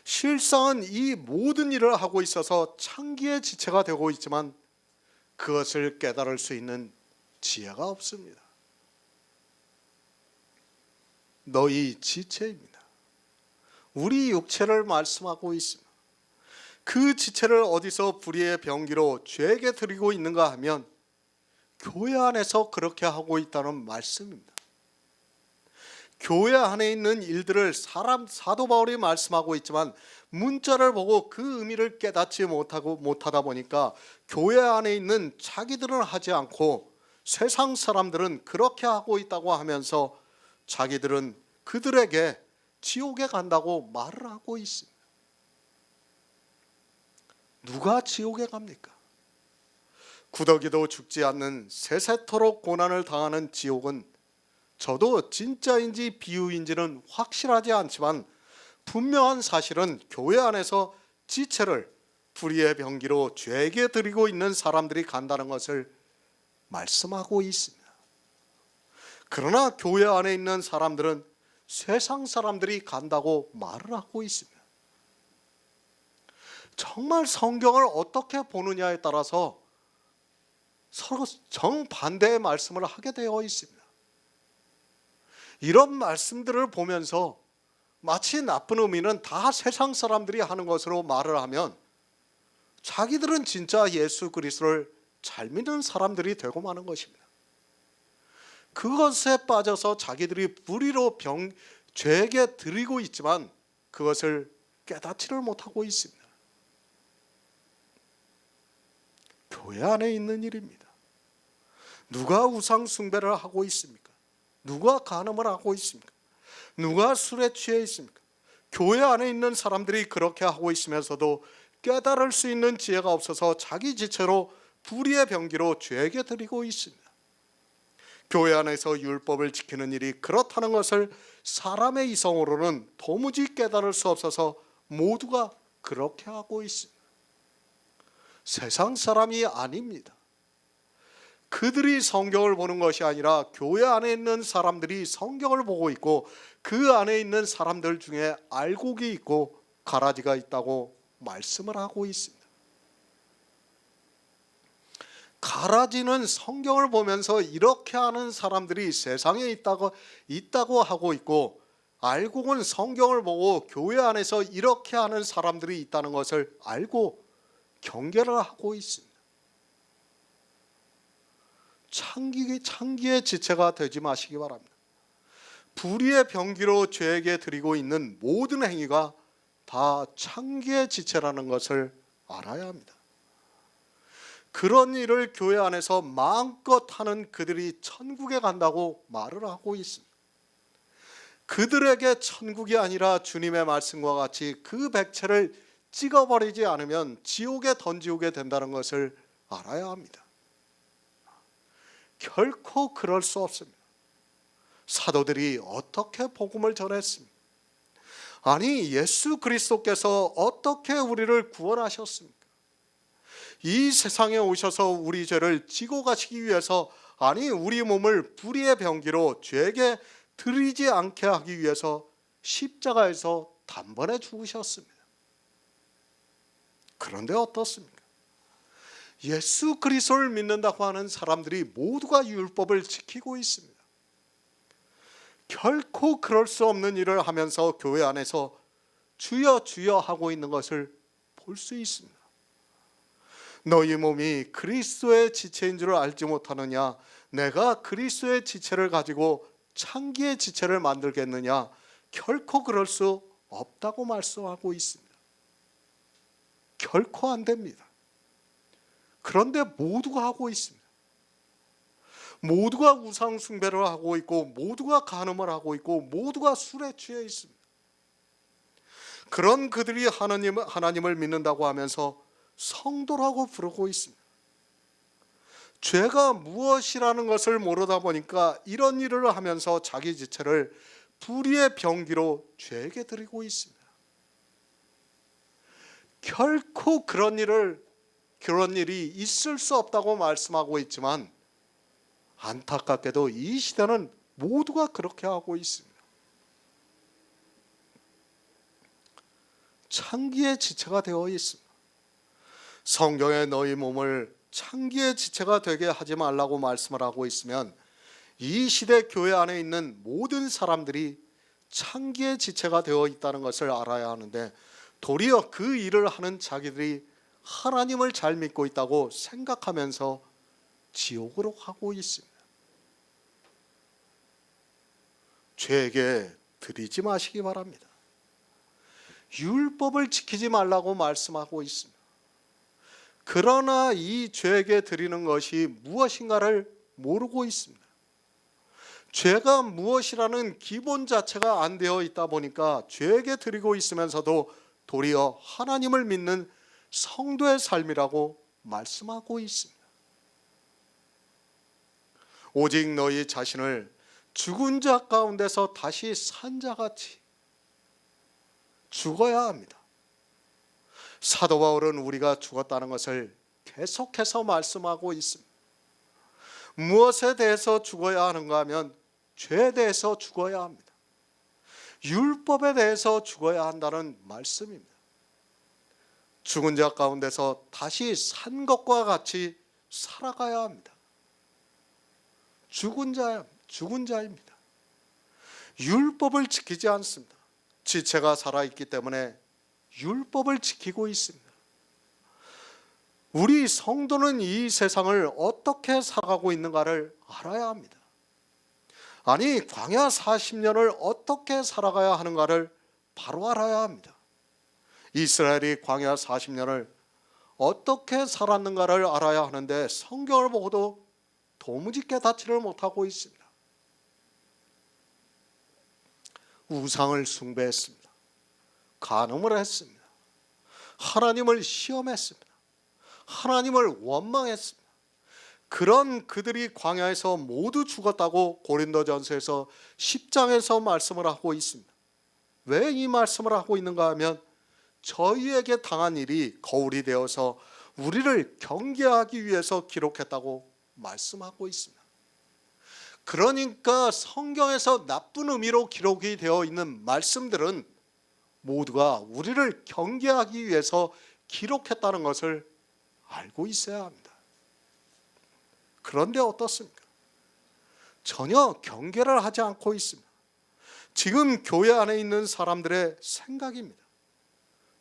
실상은 이 모든 일을 하고 있어서 창기의 지체가 되고 있지만 그것을 깨달을 수 있는 지혜가 없습니다. 너희 지체입니다. 우리 육체를 말씀하고 있습니다. 그 지체를 어디서 불의의 병기로 죄에게 드리고 있는가 하면 교회 안에서 그렇게 하고 있다는 말씀입니다. 교회 안에 있는 일들을 사도 바울이 말씀하고 있지만 문자를 보고 그 의미를 깨닫지 못하다 보니까 교회 안에 있는 자기들은 하지 않고 세상 사람들은 그렇게 하고 있다고 하면서 자기들은 그들에게 지옥에 간다고 말을 하고 있습니다. 누가 지옥에 갑니까? 구더기도 죽지 않는 세세토록 고난을 당하는 지옥은 저도 진짜인지 비유인지는 확실하지 않지만 분명한 사실은 교회 안에서 지체를 불의의 병기로 죄에게 드리고 있는 사람들이 간다는 것을 말씀하고 있습니다. 그러나 교회 안에 있는 사람들은 세상 사람들이 간다고 말을 하고 있습니다. 정말 성경을 어떻게 보느냐에 따라서 서로 정반대의 말씀을 하게 되어 있습니다. 이런 말씀들을 보면서 마치 나쁜 의미는 다 세상 사람들이 하는 것으로 말을 하면 자기들은 진짜 예수 그리스도를 잘 믿는 사람들이 되고 마는 것입니다. 그것에 빠져서 자기들이 불의로 죄에게 드리고 있지만 그것을 깨닫지를 못하고 있습니다. 교회 안에 있는 일입니다. 누가 우상 숭배를 하고 있습니까? 누가 간음을 하고 있습니까? 누가 술에 취해 있습니까? 교회 안에 있는 사람들이 그렇게 하고 있으면서도 깨달을 수 있는 지혜가 없어서 자기 지체로 불의의 병기로 죄에게 드리고 있습니다. 교회 안에서 율법을 지키는 일이 그렇다는 것을 사람의 이성으로는 도무지 깨달을 수 없어서 모두가 그렇게 하고 있습니다. 세상 사람이 아닙니다. 그들이 성경을 보는 것이 아니라 교회 안에 있는 사람들이 성경을 보고 있고 그 안에 있는 사람들 중에 알곡이 있고 가라지가 있다고 말씀을 하고 있습니다. 가라지는 성경을 보면서 이렇게 하는 사람들이 세상에 있다고 하고 있고, 알곡은 성경을 보고 교회 안에서 이렇게 하는 사람들이 있다는 것을 알고 경계를 하고 있습니다. 창기의 지체가 되지 마시기 바랍니다. 불의의 병기로 죄에게 드리고 있는 모든 행위가 다 창기의 지체라는 것을 알아야 합니다. 그런 일을 교회 안에서 마음껏 하는 그들이 천국에 간다고 말을 하고 있습니다. 그들에게 천국이 아니라 주님의 말씀과 같이 그 백체를 찍어버리지 않으면 지옥에 던지게 된다는 것을 알아야 합니다. 결코 그럴 수 없습니다. 사도들이 어떻게 복음을 전했습니까? 아니, 예수 그리스도께서 어떻게 우리를 구원하셨습니까? 이 세상에 오셔서 우리 죄를 지고 가시기 위해서, 아니 우리 몸을 불의의 병기로 죄에게 들이지 않게 하기 위해서 십자가에서 단번에 죽으셨습니다. 그런데 어떻습니까? 예수 그리스도를 믿는다고 하는 사람들이 모두가 율법을 지키고 있습니다. 결코 그럴 수 없는 일을 하면서 교회 안에서 주여 주여 하고 있는 것을 볼 수 있습니다. 너희 몸이 그리스도의 지체인 줄 알지 못하느냐? 내가 그리스도의 지체를 가지고 창기의 지체를 만들겠느냐? 결코 그럴 수 없다고 말씀하고 있습니다. 결코 안 됩니다. 그런데 모두가 하고 있습니다. 모두가 우상 숭배를 하고 있고, 모두가 간음을 하고 있고, 모두가 술에 취해 있습니다. 그런 그들이 하나님을 믿는다고 하면서 성도라고 부르고 있습니다. 죄가 무엇이라는 것을 모르다 보니까 이런 일을 하면서 자기 지체를 불의의 병기로 죄에게 드리고 있습니다. 결코 그런 일이 있을 수 없다고 말씀하고 있지만, 안타깝게도 이 시대는 모두가 그렇게 하고 있습니다. 창기의 지체가 되어 있습니다. 성경에 너희 몸을 창기의 지체가 되게 하지 말라고 말씀을 하고 있으면, 이 시대 교회 안에 있는 모든 사람들이 창기의 지체가 되어 있다는 것을 알아야 하는데, 도리어 그 일을 하는 자기들이 하나님을 잘 믿고 있다고 생각하면서 지옥으로 가고 있습니다. 죄에게 드리지 마시기 바랍니다. 율법을 지키지 말라고 말씀하고 있습니다. 그러나 이 죄에게 드리는 것이 무엇인가를 모르고 있습니다. 죄가 무엇이라는 기본 자체가 안 되어 있다 보니까 죄에게 드리고 있으면서도 도리어 하나님을 믿는 성도의 삶이라고 말씀하고 있습니다. 오직 너희 자신을 죽은 자 가운데서 다시 산 자같이 죽어야 합니다. 사도 바울은 우리가 죽었다는 것을 계속해서 말씀하고 있습니다. 무엇에 대해서 죽어야 하는가 하면 죄에 대해서 죽어야 합니다. 율법에 대해서 죽어야 한다는 말씀입니다. 죽은 자 가운데서 다시 산 것과 같이 살아가야 합니다. 죽은 자입니다. 율법을 지키지 않습니다. 지체가 살아있기 때문에 율법을 지키고 있습니다. 우리 성도는 이 세상을 어떻게 살아가고 있는가를 알아야 합니다. 아니, 광야 40년을 어떻게 살아가야 하는가를 바로 알아야 합니다. 이스라엘이 광야 40년을 어떻게 살았는가를 알아야 하는데, 성경을 보고도 도무지 깨닫지를 못하고 있습니다. 우상을 숭배했습니다. 간음을 했습니다. 하나님을 시험했습니다. 하나님을 원망했습니다. 그런 그들이 광야에서 모두 죽었다고 고린도전서에서 10장에서 말씀을 하고 있습니다. 왜 이 말씀을 하고 있는가 하면, 저희에게 당한 일이 거울이 되어서 우리를 경계하기 위해서 기록했다고 말씀하고 있습니다. 그러니까 성경에서 나쁜 의미로 기록이 되어 있는 말씀들은 모두가 우리를 경계하기 위해서 기록했다는 것을 알고 있어야 합니다. 그런데 어떻습니까? 전혀 경계를 하지 않고 있습니다. 지금 교회 안에 있는 사람들의 생각입니다.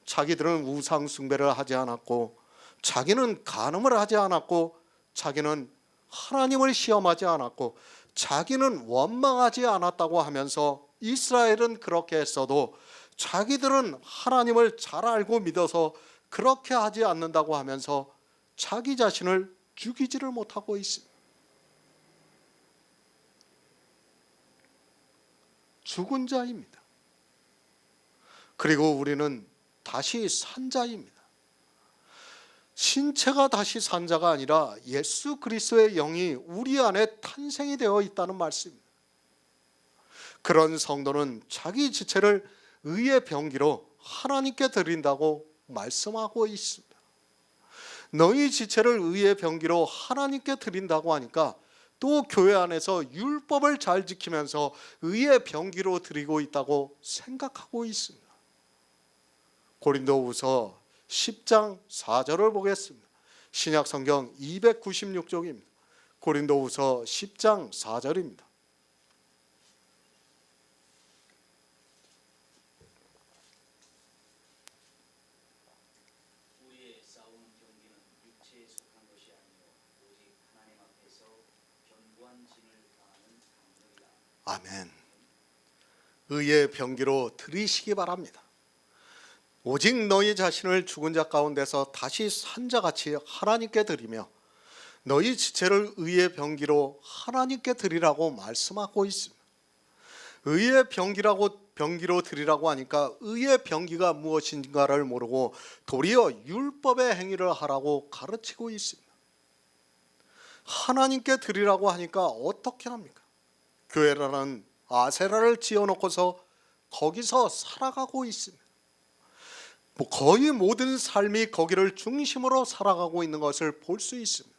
자기들은 우상 숭배를 하지 않았고, 자기는 간음을 하지 않았고, 자기는 하나님을 시험하지 않았고, 자기는 원망하지 않았다고 하면서, 이스라엘은 그렇게 했어도 자기들은 하나님을 잘 알고 믿어서 그렇게 하지 않는다고 하면서 자기 자신을 죽이지를 못하고 있습니다. 죽은 자입니다. 그리고 우리는 다시 산 자입니다. 신체가 다시 산 자가 아니라 예수 그리스도의 영이 우리 안에 탄생이 되어 있다는 말씀입니다. 그런 성도는 자기 지체를 의의 병기로 하나님께 드린다고 말씀하고 있습니다. 너희 지체를 의의 병기로 하나님께 드린다고 하니까 또 교회 안에서 율법을 잘 지키면서 의의 병기로 드리고 있다고 생각하고 있습니다. 고린도후서 10장 4절을 보겠습니다. 신약성경 296쪽입니다. 고린도후서 10장 4절입니다. 아멘. 의의 병기로 드리시기 바랍니다. 오직 너희 자신을 죽은 자 가운데서 다시 산 자같이 하나님께 드리며 너희 지체를 의의 병기로 하나님께 드리라고 말씀하고 있습니다. 의의 병기로 드리라고 하니까 의의 병기가 무엇인가를 모르고 도리어 율법의 행위를 하라고 가르치고 있습니다. 하나님께 드리라고 하니까 어떻게 합니까? 교회라는 아세라를 지어놓고서 거기서 살아가고 있습니다. 거의 모든 삶이 거기를 중심으로 살아가고 있는 것을 볼 수 있습니다.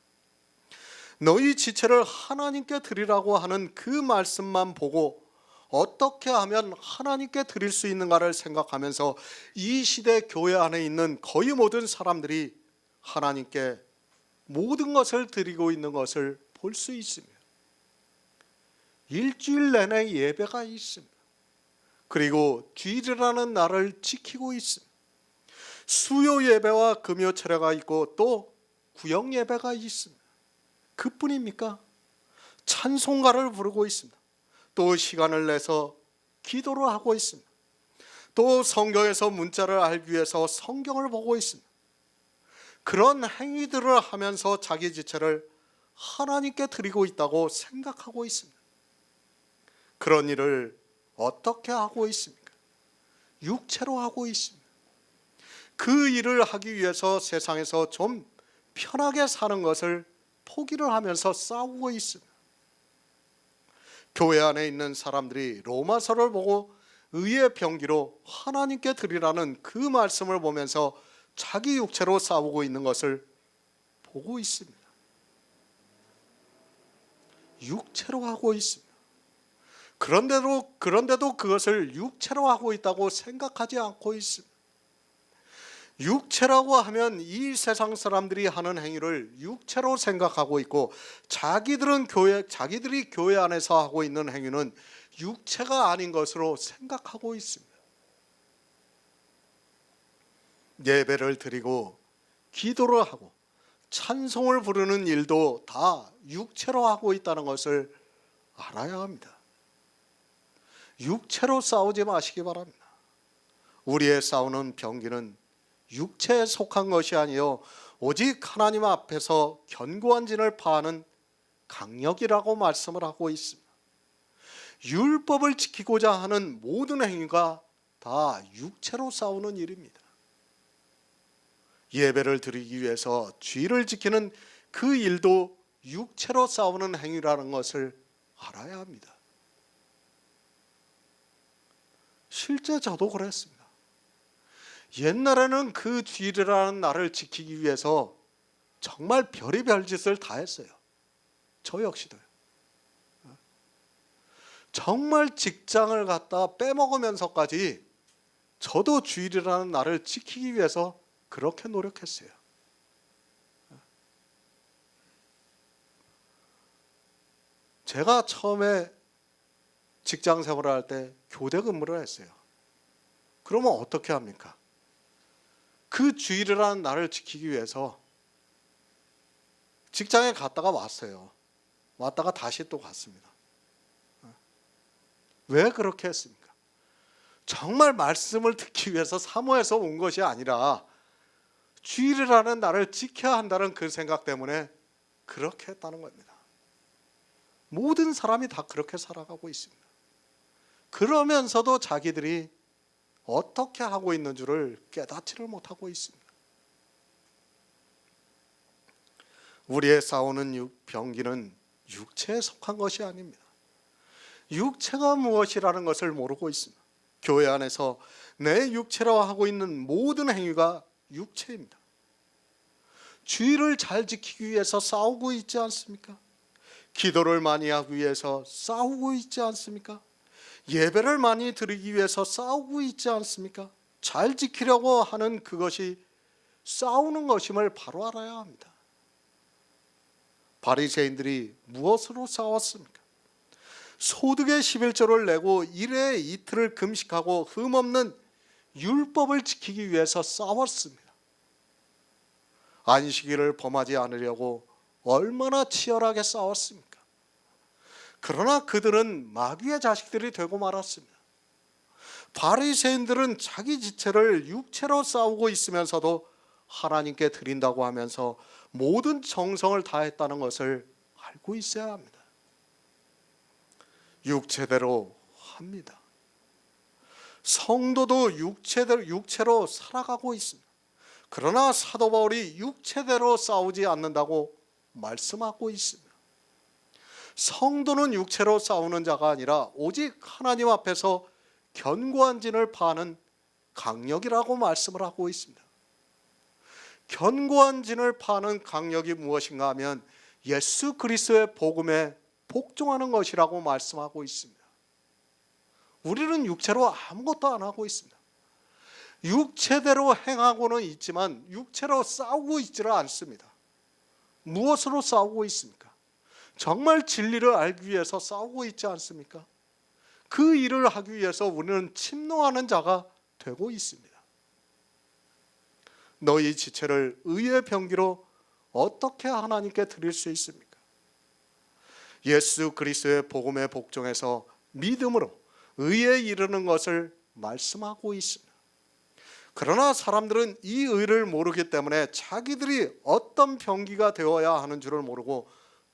너희 지체를 하나님께 드리라고 하는 그 말씀만 보고 어떻게 하면 하나님께 드릴 수 있는가를 생각하면서 이 시대 교회 안에 있는 거의 모든 사람들이 하나님께 모든 것을 드리고 있는 것을 볼 수 있습니다. 일주일 내내 예배가 있습니다. 그리고 주일이라는 날을 지키고 있습니다. 수요 예배와 금요 철야가 있고 또 구역 예배가 있습니다. 그뿐입니까? 찬송가를 부르고 있습니다. 또 시간을 내서 기도를 하고 있습니다. 또 성경에서 문자를 알기 위해서 성경을 보고 있습니다. 그런 행위들을 하면서 자기 지체를 하나님께 드리고 있다고 생각하고 있습니다. 그런 일을 어떻게 하고 있습니까? 육체로 하고 있습니다. 그 일을 하기 위해서 세상에서 좀 편하게 사는 것을 포기를 하면서 싸우고 있습니다. 교회 안에 있는 사람들이 로마서를 보고 의의 병기로 하나님께 드리라는 그 말씀을 보면서 자기 육체로 싸우고 있는 것을 보고 있습니다. 육체로 하고 있습니다. 그런데도 그것을 육체로 하고 있다고 생각하지 않고 있습니다. 육체라고 하면 이 세상 사람들이 하는 행위를 육체로 생각하고 있고 자기들이 교회 안에서 하고 있는 행위는 육체가 아닌 것으로 생각하고 있습니다. 예배를 드리고 기도를 하고 찬송을 부르는 일도 다 육체로 하고 있다는 것을 알아야 합니다. 육체로 싸우지 마시기 바랍니다. 우리의 싸우는 병기는 육체에 속한 것이 아니요 오직 하나님 앞에서 견고한 진을 파하는 강력이라고 말씀을 하고 있습니다. 율법을 지키고자 하는 모든 행위가 다 육체로 싸우는 일입니다. 예배를 드리기 위해서 주의를 지키는 그 일도 육체로 싸우는 행위라는 것을 알아야 합니다. 실제 저도 그랬습니다. 옛날에는 그 주일이라는 날을 지키기 위해서 정말 별의별 짓을 다 했어요. 저 역시도요. 정말 직장을 갖다 빼먹으면서까지 저도 주일이라는 날을 지키기 위해서 그렇게 노력했어요. 제가 처음에 직장 생활을 할 때 교대 근무를 했어요. 그러면 어떻게 합니까? 그 주일이라는 날을 지키기 위해서 직장에 갔다가 왔어요. 왔다가 다시 또 갔습니다. 왜 그렇게 했습니까? 정말 말씀을 듣기 위해서 사모해서 온 것이 아니라 주일이라는 날을 지켜야 한다는 그 생각 때문에 그렇게 했다는 겁니다. 모든 사람이 다 그렇게 살아가고 있습니다. 그러면서도 자기들이 어떻게 하고 있는 줄을 깨닫지를 못하고 있습니다. 우리의 싸우는 병기는 육체에 속한 것이 아닙니다. 육체가 무엇이라는 것을 모르고 있습니다. 교회 안에서 내 육체로 하고 있는 모든 행위가 육체입니다. 주의를 잘 지키기 위해서 싸우고 있지 않습니까? 기도를 많이 하기 위해서 싸우고 있지 않습니까? 예배를 많이 드리기 위해서 싸우고 있지 않습니까? 잘 지키려고 하는 그것이 싸우는 것임을 바로 알아야 합니다. 바리새인들이 무엇으로 싸웠습니까? 소득의 11조를 내고 일에 이틀을 금식하고 흠없는 율법을 지키기 위해서 싸웠습니다. 안식일을 범하지 않으려고 얼마나 치열하게 싸웠습니까? 그러나 그들은 마귀의 자식들이 되고 말았습니다. 바리새인들은 자기 지체를 육체로 싸우고 있으면서도 하나님께 드린다고 하면서 모든 정성을 다했다는 것을 알고 있어야 합니다. 육체대로 합니다. 성도도 육체로 살아가고 있습니다. 그러나 사도 바울이 육체대로 싸우지 않는다고 말씀하고 있습니다. 성도는 육체로 싸우는 자가 아니라 오직 하나님 앞에서 견고한 진을 파는 강력이라고 말씀을 하고 있습니다. 견고한 진을 파는 강력이 무엇인가 하면 예수 그리스도의 복음에 복종하는 것이라고 말씀하고 있습니다. 우리는 육체로 아무것도 안 하고 있습니다. 육체대로 행하고는 있지만 육체로 싸우고 있지를 않습니다. 무엇으로 싸우고 있습니까? 정말 진리를 알기 위해서 싸우고 있지 않습니까? 그 일을 하기 위해서 우리는 침노하는 자가 되고 있습니다. 너희 지체를 의의 병기로 어떻게 하나님께 드릴 수 있습니까? 예수 그리스도의 복음에 복종해서 믿음으로 의에 이르는 것을 말씀하고 있습니다. 그러나 사람들은 이 의를 모르기 때문에 자기들이 어떤 병기가 되어야 하는 줄을 모르고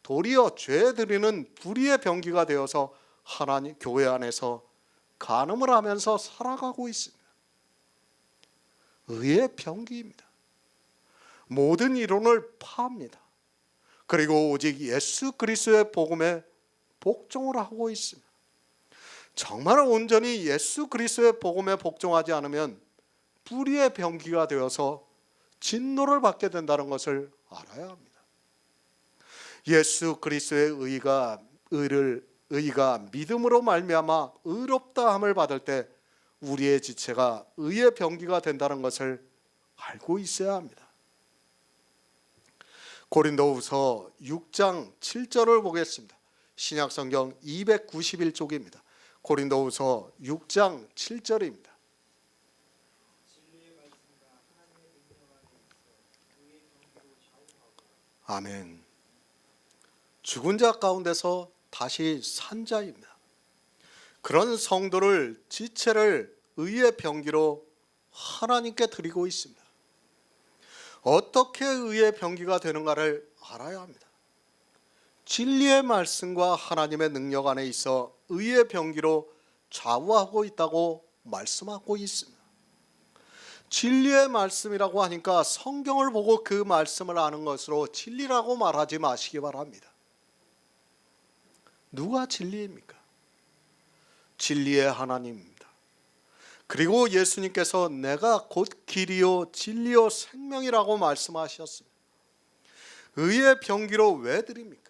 도리어 죄 드리는 불의의 병기가 되어서 하나님 교회 안에서 간음을 하면서 살아가고 있습니다. 의의 병기입니다. 모든 이론을 파합니다. 그리고 오직 예수 그리스도의 복음에 복종을 하고 있습니다. 정말 온전히 예수 그리스도의 복음에 복종하지 않으면 불의의 병기가 되어서 진노를 받게 된다는 것을 알아야 합니다. 예수 그리스도의 의가 믿음으로 말미암아 의롭다함을 받을 때 우리의 지체가 의의 병기가 된다는 것을 알고 있어야 합니다. 고린도후서 6장 7절을 보겠습니다. 신약성경 291쪽입니다. 고린도후서 6장 7절입니다. 아멘. 죽은 자 가운데서 다시 산 자입니다. 그런 성도를 지체를 의의 병기로 하나님께 드리고 있습니다. 어떻게 의의 병기가 되는가를 알아야 합니다. 진리의 말씀과 하나님의 능력 안에 있어 의의 병기로 좌우하고 있다고 말씀하고 있습니다. 진리의 말씀이라고 하니까 성경을 보고 그 말씀을 아는 것으로 진리라고 말하지 마시기 바랍니다. 누가 진리입니까? 진리의 하나님입니다. 그리고 예수님께서 내가 곧 길이요 진리요 생명이라고 말씀하셨습니다. 의의 병기로 왜 드립니까?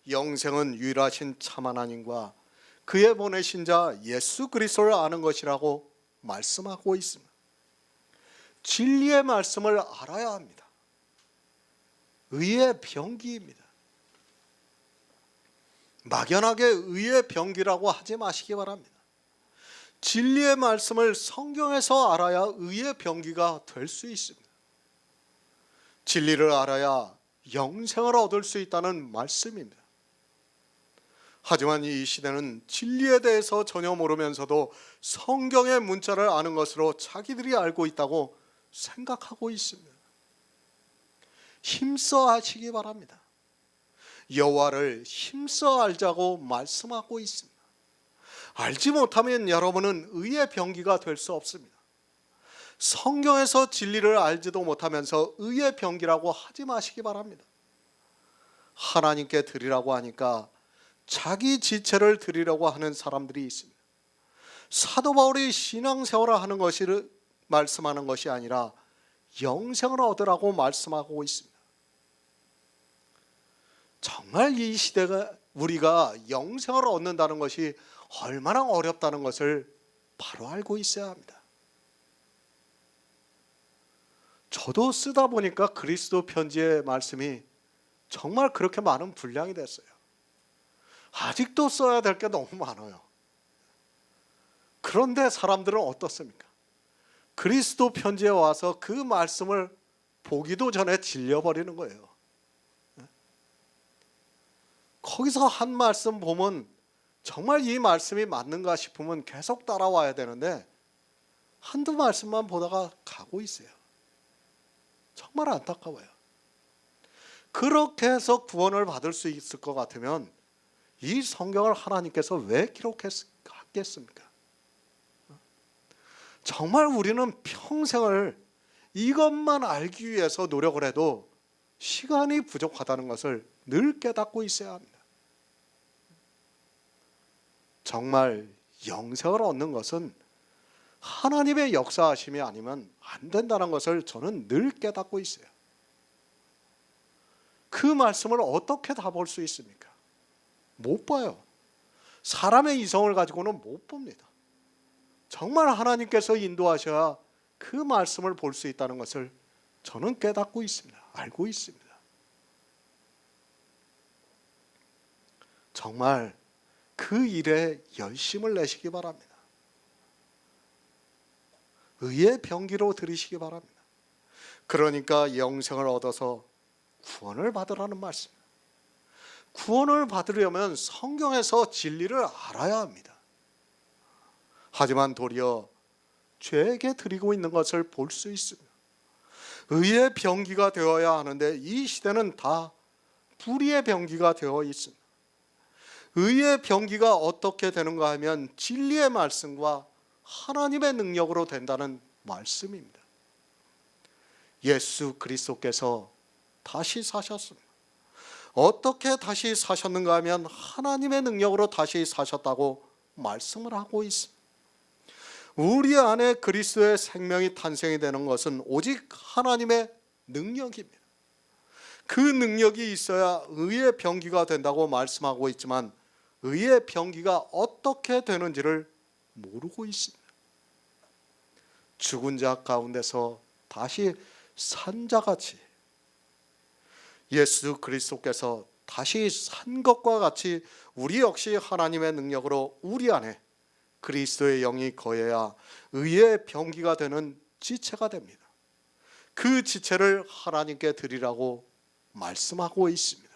영생은 유일하신 참 하나님과 그의 보내신 자 예수 그리스도를 아는 것이라고 말씀하고 있습니다. 진리의 말씀을 알아야 합니다. 의의 병기입니다. 막연하게 의의 병기라고 하지 마시기 바랍니다. 진리의 말씀을 성경에서 알아야 의의 병기가 될 수 있습니다. 진리를 알아야 영생을 얻을 수 있다는 말씀입니다. 하지만 이 시대는 진리에 대해서 전혀 모르면서도 성경의 문자를 아는 것으로 자기들이 알고 있다고 생각하고 있습니다. 힘써 하시기 바랍니다. 여호와를 힘써 알자고 말씀하고 있습니다. 알지 못하면 여러분은 의의 병기가 될 수 없습니다. 성경에서 진리를 알지도 못하면서 의의 병기라고 하지 마시기 바랍니다. 하나님께 드리라고 하니까 자기 지체를 드리려고 하는 사람들이 있습니다. 사도 바울이 신앙생활을 하는 것이 말씀하는 것이 아니라 영생을 얻으라고 말씀하고 있습니다. 정말 이 시대가 우리가 영생을 얻는다는 것이 얼마나 어렵다는 것을 바로 알고 있어야 합니다. 저도 쓰다 보니까 그리스도 편지의 말씀이 정말 그렇게 많은 분량이 됐어요. 아직도 써야 될 게 너무 많아요. 그런데 사람들은 어떻습니까? 그리스도 편지에 와서 그 말씀을 보기도 전에 질려버리는 거예요. 거기서 한 말씀 보면 정말 이 말씀이 맞는가 싶으면 계속 따라와야 되는데 한두 말씀만 보다가 가고 있어요. 정말 안타까워요. 그렇게 해서 구원을 받을 수 있을 것 같으면 이 성경을 하나님께서 왜 기록했겠습니까? 정말 우리는 평생을 이것만 알기 위해서 노력을 해도 시간이 부족하다는 것을 늘 깨닫고 있어야 합니다. 정말 영생을 얻는 것은 하나님의 역사하심이 아니면 안 된다는 것을 저는 늘 깨닫고 있어요. 그 말씀을 어떻게 다 볼 수 있습니까? 못 봐요. 사람의 이성을 가지고는 못 봅니다. 정말 하나님께서 인도하셔야 그 말씀을 볼 수 있다는 것을 저는 깨닫고 있습니다. 알고 있습니다. 정말 그 일에 열심을 내시기 바랍니다. 의의 병기로 들이시기 바랍니다. 그러니까 영생을 얻어서 구원을 받으라는 말씀. 구원을 받으려면 성경에서 진리를 알아야 합니다. 하지만 도리어 죄에게 드리고 있는 것을 볼 수 있습니다. 의의 병기가 되어야 하는데 이 시대는 다 불의의 병기가 되어 있습니다. 의의 병기가 어떻게 되는가 하면 진리의 말씀과 하나님의 능력으로 된다는 말씀입니다. 예수 그리스도께서 다시 사셨습니다. 어떻게 다시 사셨는가 하면 하나님의 능력으로 다시 사셨다고 말씀을 하고 있습니다. 우리 안에 그리스도의 생명이 탄생이 되는 것은 오직 하나님의 능력입니다. 그 능력이 있어야 의의 병기가 된다고 말씀하고 있지만 의의 병기가 어떻게 되는지를 모르고 있습니다. 죽은 자 가운데서 다시 산 자같이 예수 그리스도께서 다시 산 것과 같이 우리 역시 하나님의 능력으로 우리 안에 그리스도의 영이 거해야 의의 병기가 되는 지체가 됩니다. 그 지체를 하나님께 드리라고 말씀하고 있습니다.